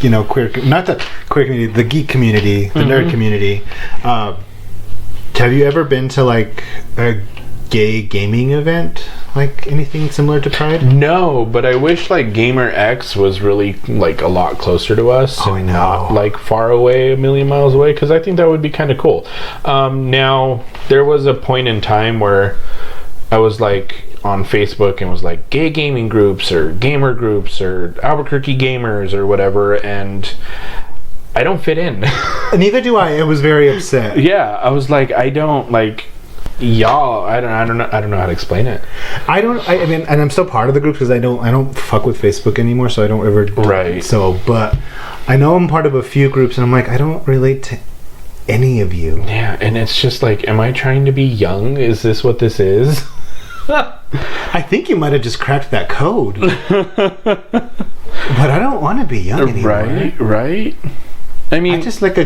you know, not the queer community, the geek community, the nerd community. Have you ever been to like a gay gaming event, like anything similar to Pride? No, but I wish like Gamer X was really like a lot closer to us. Oh, I know. Not like far away, a million miles away, because I think that would be kind of cool. Now, there was a point in time where I was like on Facebook and was like gay gaming groups or gamer groups or Albuquerque gamers or whatever, and I don't fit in. Neither do I. I was very upset. Yeah, I was like, I don't like y'all. I don't know how to explain it. I mean, and I'm still part of the group because I don't fuck with Facebook anymore, so I don't ever. Right. So, but I know I'm part of a few groups, and I'm like, I don't relate to any of you. Yeah, and it's just like, am I trying to be young? Is this what this is? I think you might have just cracked that code. But I don't want to be young anymore. Right. I mean, I just like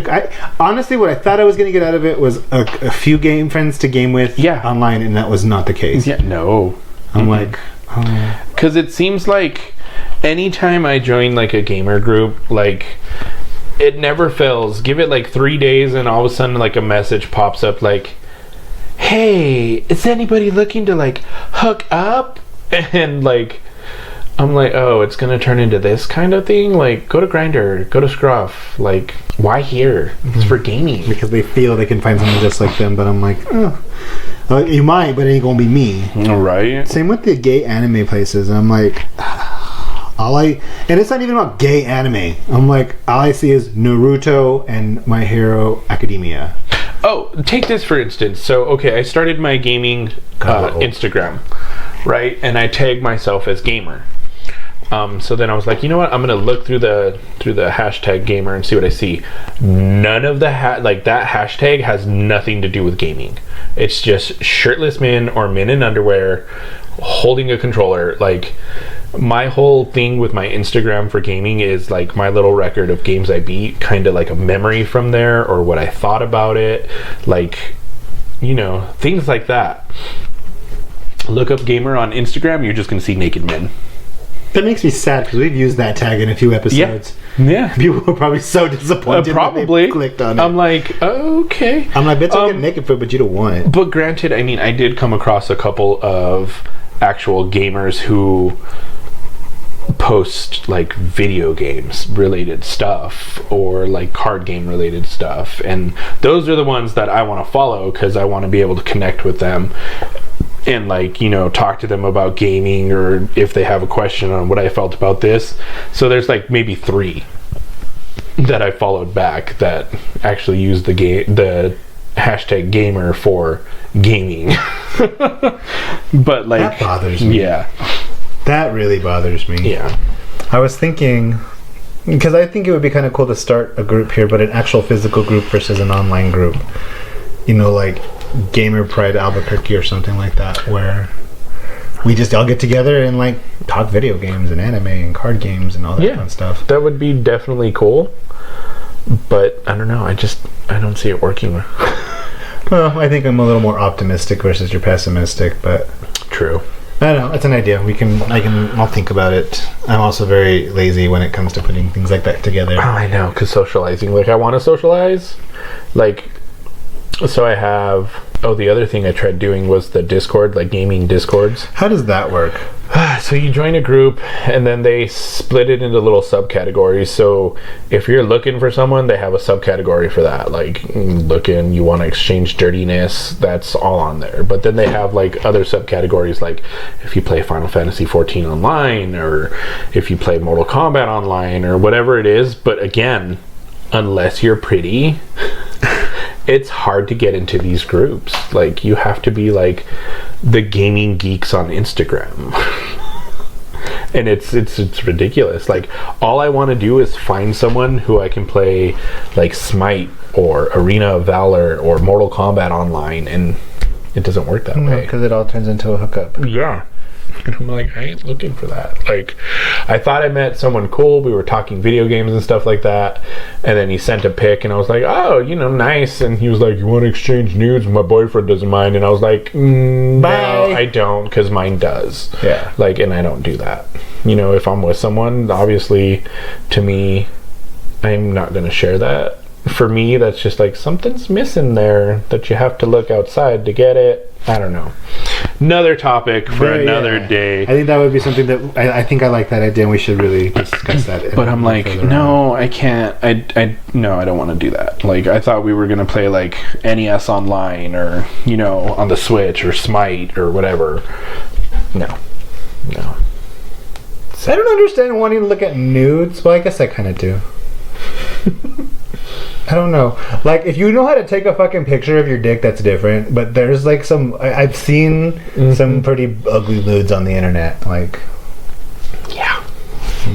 honestly, what I thought I was going to get out of it was a few game friends to game with online, and that was not the case. Yeah, no. I'm like, oh. Because it seems like anytime I join like a gamer group, like it never fails. Give it like 3 days, and all of a sudden, like a message pops up like, hey, is anybody looking to like hook up? And like, I'm like, oh, it's gonna turn into this kind of thing. Like, go to Grindr, go to Scruff. Like, why here? It's for gaming. Because they feel they can find someone just like them. But I'm like, oh. You might, but it ain't gonna be me. Right. Same with the gay anime places. I'm like, and it's not even about gay anime. I'm like, all I see is Naruto and My Hero Academia. Oh, take this for instance. So, okay, I started my gaming Instagram, right? And I tagged myself as gamer. So then I was like, you know what? I'm gonna look through the hashtag gamer and see what I see. None of the that hashtag has nothing to do with gaming. It's just shirtless men or men in underwear holding a controller. Like, my whole thing with my Instagram for gaming is like my little record of games I beat, kind of like a memory from there, or what I thought about it, like, you know, things like that. Look up gamer on Instagram, you're just gonna see naked men. That makes me sad because we've used that tag in a few episodes. Yeah. People were probably so disappointed probably when they clicked on it. I'm like, okay. I'm like, bitch, I'll get naked for it, but you don't want it. But granted, I mean, I did come across a couple of actual gamers who post like video games related stuff or like card game related stuff, and those are the ones that I want to follow because I want to be able to connect with them and, like, you know, talk to them about gaming, or if they have a question on what I felt about this. So there's like maybe 3 that I followed back that actually use the hashtag gamer for gaming. But like, that bothers me. Yeah, that really bothers me. Yeah. I was thinking, because I think it would be kind of cool to start a group here, but an actual physical group versus an online group. You know, like Gamer Pride Albuquerque or something like that, where we just all get together and like talk video games and anime and card games and all that fun stuff. That would be definitely cool. But I don't know. I don't see it working. Well, I think I'm a little more optimistic versus you're pessimistic, but true. I don't know. It's an idea. I'll think about it. I'm also very lazy when it comes to putting things like that together. Oh, I know, because socializing. Like, I want to socialize. Like, so I have... Oh, the other thing I tried doing was the Discord, like gaming Discords. How does that work? So you join a group, and then they split it into little subcategories. So if you're looking for someone, they have a subcategory for that. Like, you want to exchange dirtiness, that's all on there. But then they have like other subcategories, like if you play Final Fantasy 14 online, or if you play Mortal Kombat online, or whatever it is. But again, unless you're pretty... it's hard to get into these groups. Like, you have to be like the gaming geeks on Instagram. And it's ridiculous. Like, all I want to do is find someone who I can play like Smite or Arena of Valor or Mortal Kombat online, and it doesn't work that way. Because it all turns into a hookup. Yeah. And I'm like, I ain't looking for that. Like, I thought I met someone cool. We were talking video games and stuff like that. And then he sent a pic, and I was like, oh, you know, nice. And he was like, you want to exchange nudes? My boyfriend doesn't mind. And I was like, bye. No, I don't, because mine does. Yeah. Like, and I don't do that. You know, if I'm with someone, obviously, to me, I'm not going to share that. For me, that's just like, something's missing there that you have to look outside to get it. I don't know. Another topic for another day. I think that would be something that I think I like that idea, and we should really discuss that. But I'm like, no, I can't. No, I don't want to do that. Like, I thought we were gonna play like NES online, or, you know, on the Switch, or Smite, or whatever. No. I don't understand wanting to look at nudes. Well, I guess I kind of do. I don't know. Like, if you know how to take a fucking picture of your dick, that's different. But there's like I've seen some pretty ugly nudes on the internet. Like, Yeah.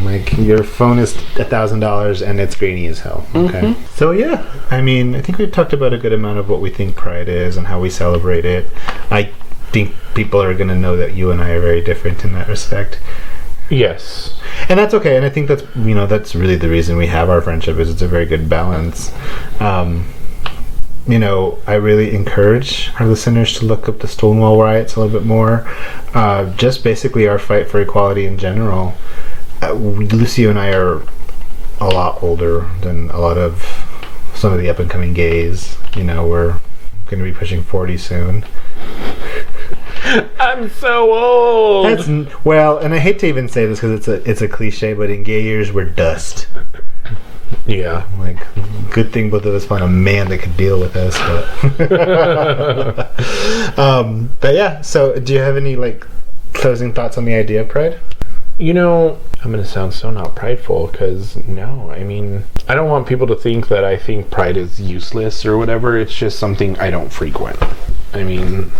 like your phone is $1,000 and it's grainy as hell. Okay. So yeah, I mean, I think we've talked about a good amount of what we think Pride is and how we celebrate it. I think people are gonna know that you and I are very different in that respect. Yes. And that's okay, and I think that's, you know, that's really the reason we have our friendship, is it's a very good balance. You know, I really encourage our listeners to look up the Stonewall riots a little bit more. Just basically our fight for equality in general. Lucio and I are a lot older than a lot of some of the up-and-coming gays. You know, we're going to be pushing 40 soon. I'm so old. Well, and I hate to even say this because it's a cliche, but in gay years we're dust. Yeah. Like, good thing both of us found a man that could deal with us. But yeah. So, do you have any like closing thoughts on the idea of Pride? You know, I'm going to sound so not prideful because no, I mean, I don't want people to think that I think Pride is useless or whatever. It's just something I don't frequent. I mean,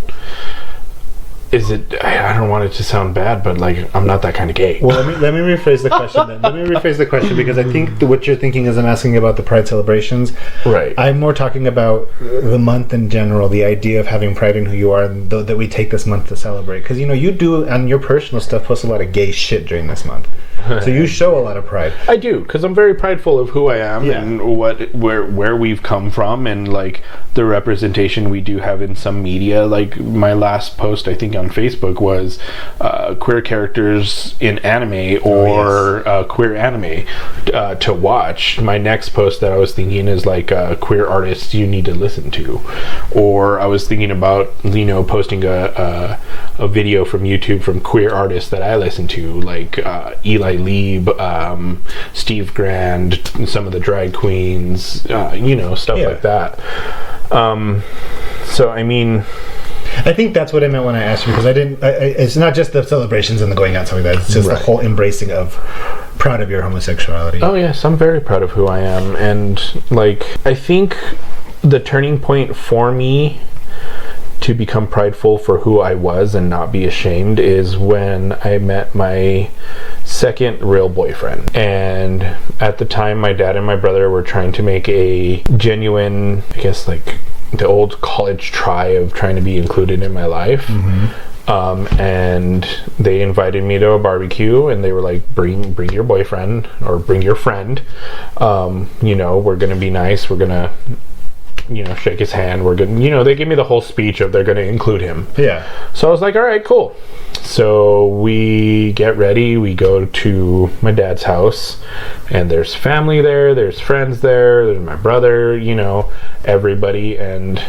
I don't want it to sound bad, but like, I'm not that kind of gay. Well, let me rephrase the question then. Let me rephrase the question because I think what you're thinking is I'm asking about the Pride celebrations. Right. I'm more talking about the month in general, the idea of having pride in who you are and that we take this month to celebrate. Because, you know, you do, on your personal stuff, post a lot of gay shit during this month. So you show a lot of pride. I do, because I'm very prideful of who I am and where we've come from and like the representation we do have in some media. Like my last post, I think on Facebook was queer characters in anime or queer anime to watch. My next post that I was thinking is like queer artists you need to listen to, or I was thinking about posting a video from YouTube from queer artists that I listen to, like Eli Lieb, Steve Grand, some of the drag queens, stuff like that. So I mean, I think that's what I meant when I asked you, because it's not just the celebrations and the going out and stuff like that. It's just the whole embracing of proud of your homosexuality. Oh yes, I'm very proud of who I am, and like I think the turning point for me to become prideful for who I was and not be ashamed is when I met my second real boyfriend. And at the time, my dad and my brother were trying to make a genuine, I guess like the old college try of trying to be included in my life. And they invited me to a barbecue and they were like, bring your boyfriend or bring your friend. We're gonna be nice, we're gonna shake his hand, we're gonna, they gave me the whole speech of they're gonna include him. Yeah. So I was like, all right, cool. So we get ready, we go to my dad's house, and there's family there, there's friends there's my brother, everybody, and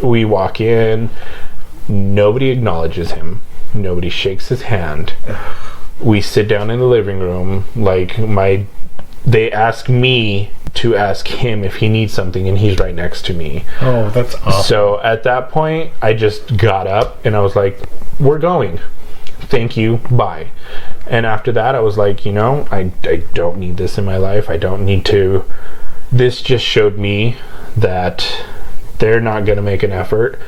we walk in, nobody acknowledges him, nobody shakes his hand. We sit down in the living room, like they ask me to ask him if he needs something, and he's right next to me. Oh, that's awesome. So at that point, I just got up and I was like, we're going. Thank you. Bye. And after that, I was like, I don't need this in my life. I don't need to. This just showed me that they're not going to make an effort.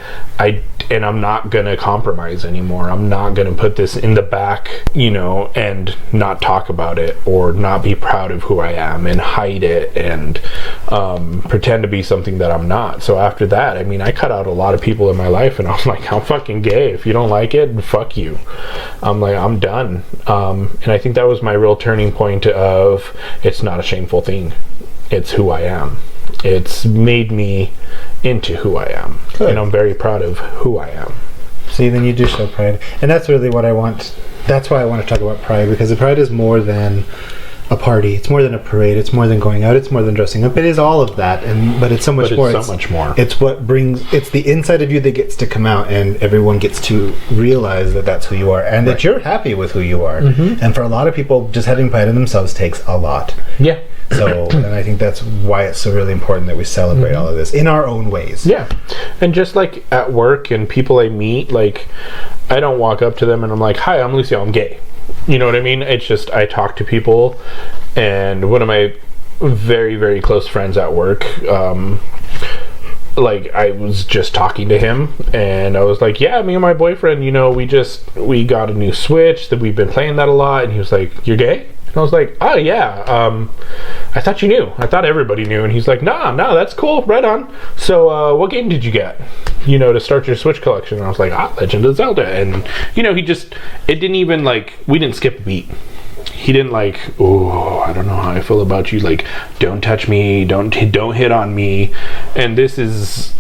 And I'm not going to compromise anymore. I'm not going to put this in the back, and not talk about it or not be proud of who I am and hide it and pretend to be something that I'm not. So after that, I mean, I cut out a lot of people in my life and I'm like, I'm fucking gay. If you don't like it, fuck you. I'm like, I'm done. And I think that was my real turning point of it's not a shameful thing. It's who I am. It's made me into who I am. Good. And I'm very proud of who I am. See, then you do show pride. And that's really what I want. That's why I want to talk about pride, because the pride is more than a party. It's more than a parade. It's more than going out. It's more than dressing up. It is all of that, but it's so much more. It's so much more. It's what brings. It's the inside of you that gets to come out, and everyone gets to realize that that's who you are, and that you're happy with who you are. And for a lot of people, just having pride in themselves takes a lot. Yeah. So, and I think that's why it's so really important that we celebrate all of this in our own ways. Yeah. And just like at work and people I meet, like I don't walk up to them and I'm like, hi, I'm Lucio, I'm gay. You know what I mean? It's just I talk to people, and one of my very, very close friends at work, like I was just talking to him and I was like, yeah, me and my boyfriend, we got a new Switch that we've been playing that a lot, and he was like, you're gay? And I was like, oh yeah, I thought you knew. I thought everybody knew. And he's like, nah, that's cool, right on. So what game did you get, to start your Switch collection? And I was like, Legend of Zelda. And it didn't even we didn't skip a beat. He didn't I don't know how I feel about you, don't touch me, don't hit on me. And this is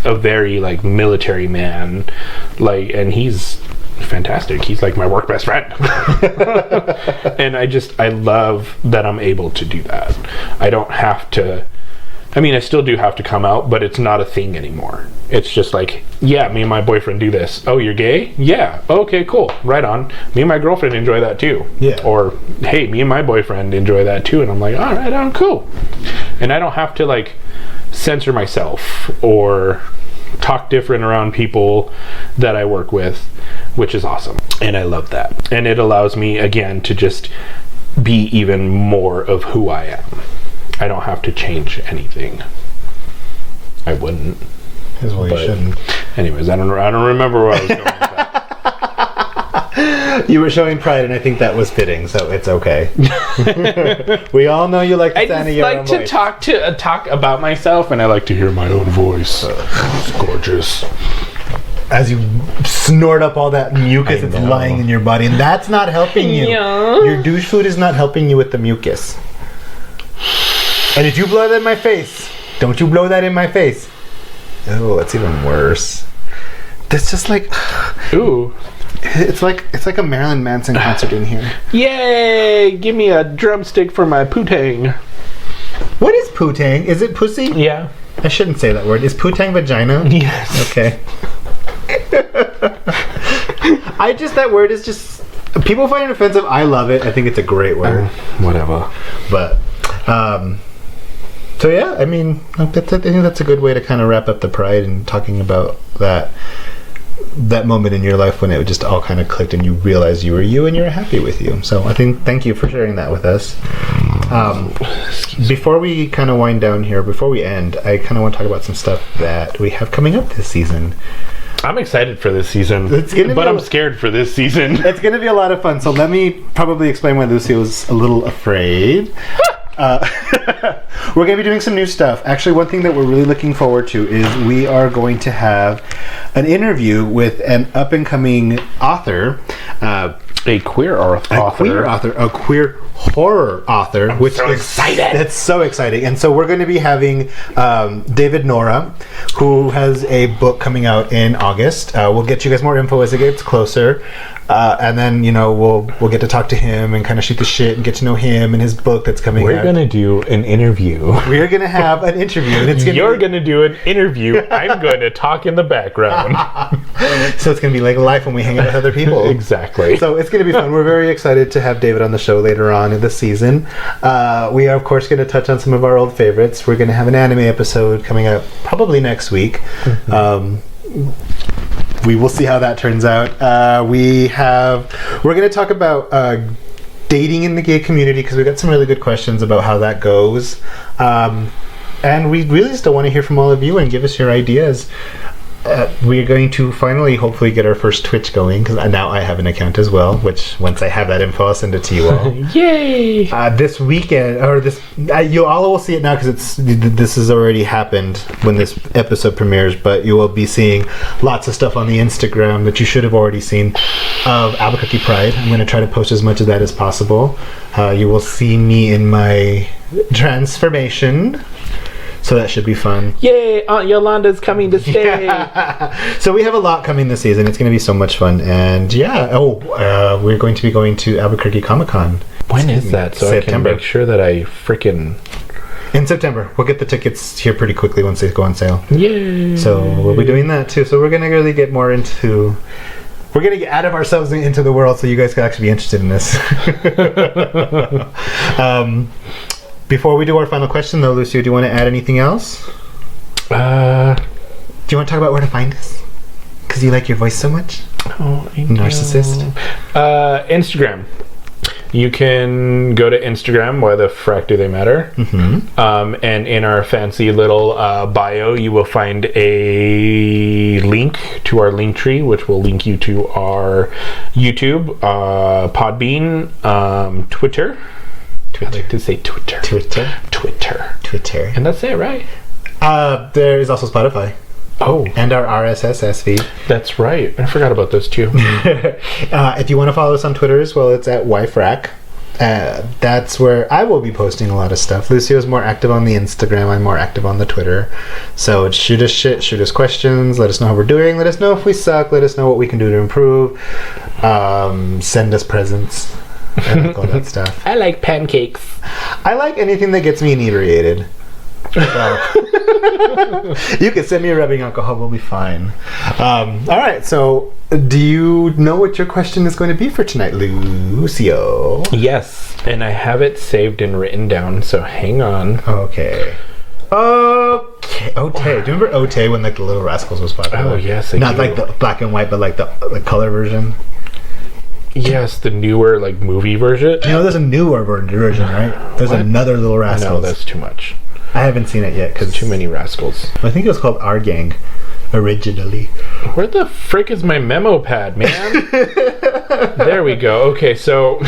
a very military man, and he's fantastic. He's like my work best friend. And I love that I'm able to do that. I don't have to I mean, I still do have to come out, but it's not a thing anymore. It's just like, yeah, me and my boyfriend do this. Oh, you're gay? Yeah. Okay, cool. Right on. Me and my girlfriend enjoy that too. Yeah. Or, hey, me and my boyfriend enjoy that too. And I'm like, all right, I'm cool. And I don't have to like censor myself or talk different around people that I work with, which is awesome. And I love that. And it allows me, again, to just be even more of who I am. I don't have to change anything. I wouldn't. Well, you shouldn't. Anyways, I don't remember where I was going with that. You were showing pride, and I think that was fitting, so it's okay. We all know you like the I sound just of your like own to voice. talk about myself, and I like to hear my own voice. It's gorgeous. As you snort up all that mucus that's lying in your body, and that's not helping you. Yeah. Your douche food is not helping you with the mucus. And if you blow that in my face, don't you blow that in my face. Oh, that's even worse. That's just like, Ooh. it's like a Marilyn Manson concert in here. Yay! Give me a drumstick for my putang. What is putang? Is it pussy? Yeah. I shouldn't say that word. Is putang vagina? Yes. Okay. That word is just, people find it offensive. I love it. I think it's a great word. Whatever. But, so yeah, I mean, I think that's a good way to kind of wrap up the pride and talking about that moment in your life when it just all kind of clicked and you realized you were you and you were happy with you. So I think, thank you for sharing that with us. Before we kind of wind down here, before we end, I kind of want to talk about some stuff that we have coming up this season. I'm excited for this season, but I'm scared for this season. It's going to be a lot of fun. So let me probably explain why Lucy was a little afraid. We're going to be doing some new stuff. Actually, one thing that we're really looking forward to is we are going to have an interview with an up-and-coming author. A queer author. A queer horror author. I'm so excited. That's so exciting. And so we're going to be having David Nora, who has a book coming out in August. We'll get you guys more info as it gets closer. And then, we'll get to talk to him and kind of shoot the shit and get to know him and his book that's coming out. We're going to do an interview. We're going to have an interview. And You're going to do an interview. I'm going to talk in the background. So it's going to be like life when we hang out with other people. Exactly. So it's going to be fun. We're very excited to have David on the show later on in the season. We are, of course, going to touch on some of our old favorites. We're going to have an anime episode coming out probably next week. Mm-hmm. We will see how that turns out. We're going to talk about dating in the gay community because we got some really good questions about how that goes. And we really still want to hear from all of you and give us your ideas. We're going to finally, hopefully, get our first Twitch going because now I have an account as well. Which once I have that info, I'll send it to you all. Yay! This weekend, or this, you all will see it now because this has already happened when this episode premieres. But you will be seeing lots of stuff on the Instagram that you should have already seen of Albuquerque Pride. I'm going to try to post as much of that as possible. You will see me in my transformation. So that should be fun. Yay! Aunt Yolanda's coming to stay. So we have a lot coming this season. It's going to be so much fun. And we're going to be going to Albuquerque Comic Con. When is that? So September. I can make sure that I freaking... In September. We'll get the tickets here pretty quickly once they go on sale. Yay! So we'll be doing that too. So we're going to really get more into... We're going to get out of ourselves into the world so you guys can actually be interested in this. Before we do our final question, though, Lucio, do you want to add anything else? Do you want to talk about where to find us? Because you like your voice so much? Oh, I Narcissist. Instagram. You can go to Instagram. Why the frack do they matter? Mm-hmm. And in our fancy little bio, you will find a link to our link tree, which will link you to our YouTube, Podbean, Twitter. I like to say Twitter. Twitter. And that's it, right? There is also Spotify. Oh. And our RSS feed. That's right. I forgot about those two. If you want to follow us on Twitter as well, it's at YFRAC. That's where I will be posting a lot of stuff. Lucio's more active on the Instagram. I'm more active on the Twitter. So shoot us shit, shoot us questions, let us know how we're doing, let us know if we suck, let us know what we can do to improve. Send us presents. I like all that stuff. I like pancakes. I like anything that gets me inebriated. So, you can send me a rubbing alcohol. We'll be fine. All right. So, do you know what your question is going to be for tonight, Lucio? Yes, and I have it saved and written down, so hang on. Okay. Otay. Do you remember Otay when like the Little Rascals was popular? Oh, yes, I Not do. like the black and white, but like the color version. Yes, the newer like movie version. You know, there's a newer version, right? There's What? another Little Rascals. No, that's too much. I haven't seen it yet because Too many rascals. I think it was called Our Gang originally. Where the frick is my memo pad, man? There we go. Okay, so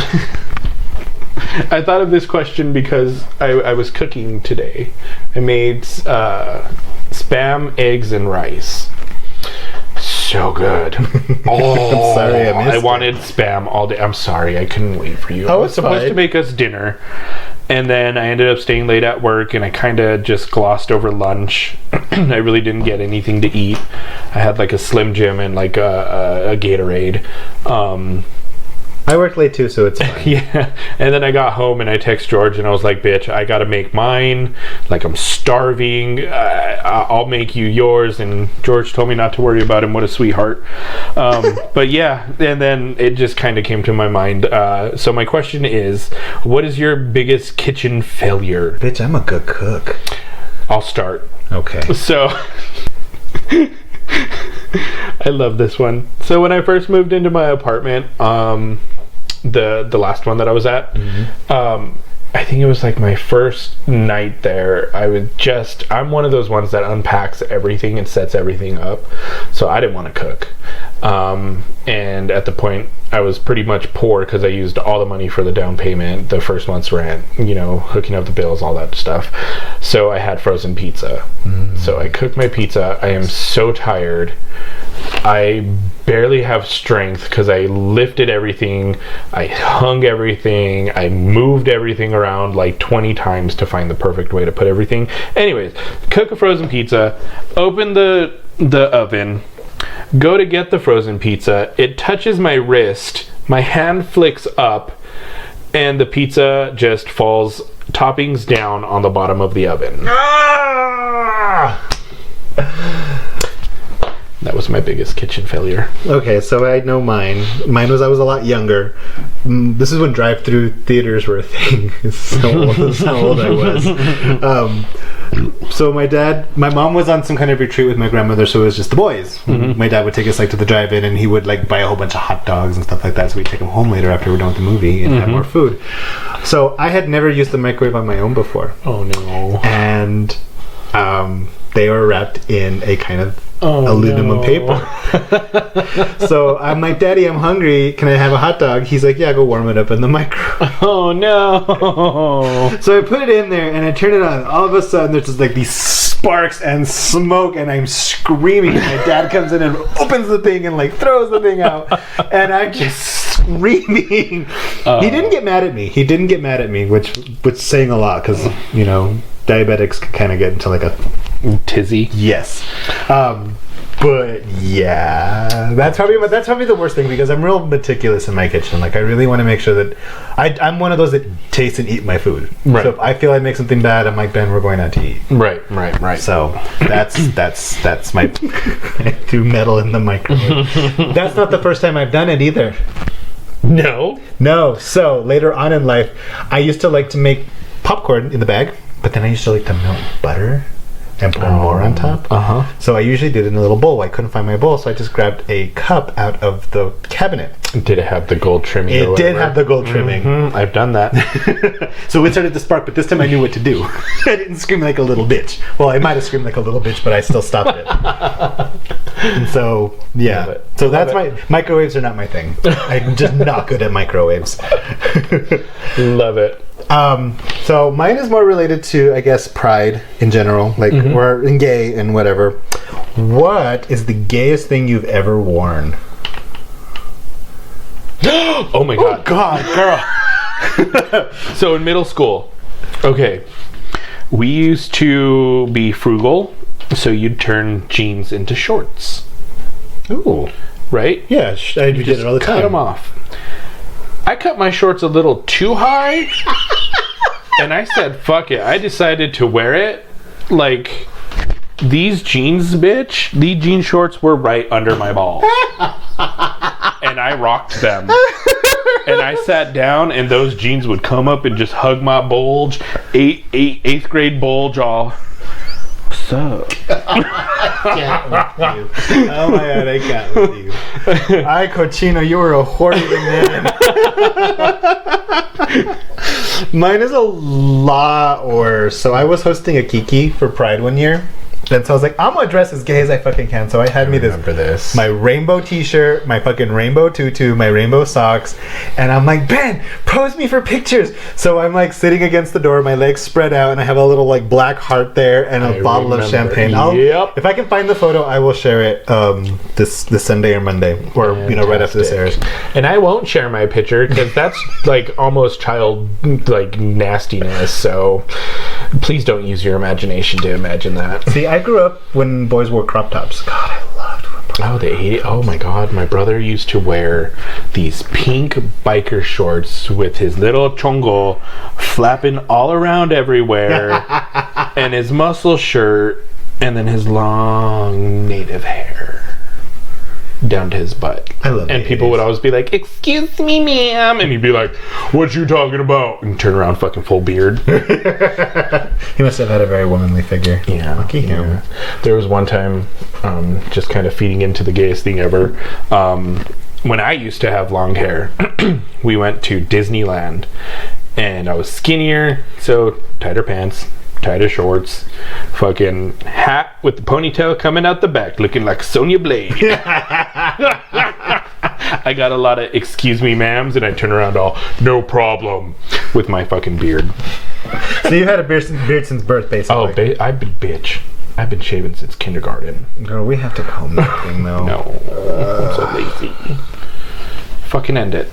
I thought of this question because I was cooking today. I made spam, eggs, and rice. So good. Oh, I'm sorry I missed I it. wanted spam all day. I'm sorry, I couldn't wait for you. Oh, I was it's supposed fine. to make us dinner, and then I ended up staying late at work, and I kind of just glossed over lunch. I really didn't get anything to eat. I had like a Slim Jim and like a Gatorade. I worked late too, so it's fine. Yeah, and then I got home and I text George and I was like, bitch, I gotta make mine. Like, I'm starving. I'll make you yours. And George told me not to worry about him. What a sweetheart. But yeah, and then it just kind of came to my mind. So my question is, what is your biggest kitchen failure? Bitch, I'm a good cook. I'll start. Okay. So I love this one. So when I first moved into my apartment, the last one that I was at, I think it was like my first night there. I'm one of those ones that unpacks everything and sets everything up. So I didn't want to cook. And at the point, I was pretty much poor because I used all the money for the down payment, the first month's rent, hooking up the bills, all that stuff. So I had frozen pizza. So I cooked my pizza. I am so tired. I barely have strength because I lifted everything, I hung everything, I moved everything around like 20 times to find the perfect way to put everything. Anyways, cook a frozen pizza, open the oven, go to get the frozen pizza, it touches my wrist, my hand flicks up, and the pizza just falls toppings down on the bottom of the oven. That was my biggest kitchen failure. Okay, so I know mine. Mine was I was a lot younger. This is when drive-through theaters were a thing. This is how old I was. So my mom was on some kind of retreat with my grandmother, so it was just the boys. My dad would take us like to the drive-in, and he would like buy a whole bunch of hot dogs and stuff like that. So we'd take them home later after we're done with the movie and have more food. So I had never used the microwave on my own before, Oh no. and they were wrapped in a kind of aluminum paper. So I'm like, Daddy, I'm hungry. Can I have a hot dog? He's like, yeah, go warm it up in the microwave. Oh no. So I put it in there and I turn it on. All of a sudden, there's just like these sparks and smoke, and I'm screaming. My dad comes in and opens the thing and like throws the thing out, and I'm just screaming. He didn't get mad at me. Which saying a lot because diabetics can kind of get into like a tizzy. yes. But yeah, that's probably the worst thing because I'm real meticulous in my kitchen. Like I really want to make sure that I'm one of those that taste and eat my food. Right. So if I feel I make something bad, I'm like, Ben, we're going out to eat. Right. So that's my I do metal in the microwave. That's not the first time I've done it either. No. So later on in life, I used to like to make popcorn in the bag, but then I used to like to melt butter and pour more on top. So I usually did it in a little bowl. I couldn't find my bowl, so I just grabbed a cup out of the cabinet. Did it have the gold trimming? It did have the gold trimming. I've done that. So it started to spark, but this time I knew what to do. I didn't scream like a little bitch. Well, I might have screamed like a little bitch, but I still stopped it. And so, yeah. Love it. So that's microwaves are not my thing. I'm just not good at microwaves. Love it. So mine is more related to, I guess, pride in general, like we're in gay and whatever. What is the gayest thing you've ever worn? Oh my god. Oh God, girl. So in middle school, okay, we used to be frugal, so you'd turn jeans into shorts, Ooh. right? Yeah, I did it all the Cut time. them off. I cut my shorts a little too high, and I said, fuck it. I decided to wear it like these jeans, bitch. These jean shorts were right under my balls, and I rocked them. And I sat down, and those jeans would come up and just hug my bulge, eighth grade bulge, all. What's up? I can't with you. Oh my god, I can't with you. Ay, cochino, you were a horny man. Mine is a lot worse. So I was hosting a Kiki for Pride one year. And so I was like, I'm gonna dress as gay as I fucking can. So I had this. My rainbow t-shirt, my fucking rainbow tutu, my rainbow socks. And I'm like, Ben, pose me for pictures. So I'm like sitting against the door, my legs spread out, and I have a little like black heart there and a bottle of champagne. If I can find the photo, I will share it this Sunday or Monday, or right after this airs. And I won't share my picture because that's like almost child like nastiness. So please don't use your imagination to imagine that. See, I grew up when boys wore crop tops. God, I loved when boys Oh, they hate it. Oh my god, my brother used to wear these pink biker shorts with his little chongo flapping all around everywhere and his muscle shirt and then his long native hair down to his butt. I love it. And people would always be like, "Excuse me, ma'am," and he'd be like, "What you talking about?" And turn around, fucking full beard. He must have had a very womanly figure. Yeah, lucky him. Yeah. There was one time, just kind of feeding into the gayest thing ever. When I used to have long hair, we went to Disneyland, and I was skinnier, so tighter pants, tighter shorts, fucking hat with the ponytail coming out the back, looking like Sonya Blade. I got a lot of "excuse me, ma'ams," and I turn around all "no problem" with my fucking beard. So you had a beard since birth, basically. Oh, I've been bitch. I've been shaving since kindergarten. Girl, we have to comb that thing, though. No, I'm so lazy. Fucking end it.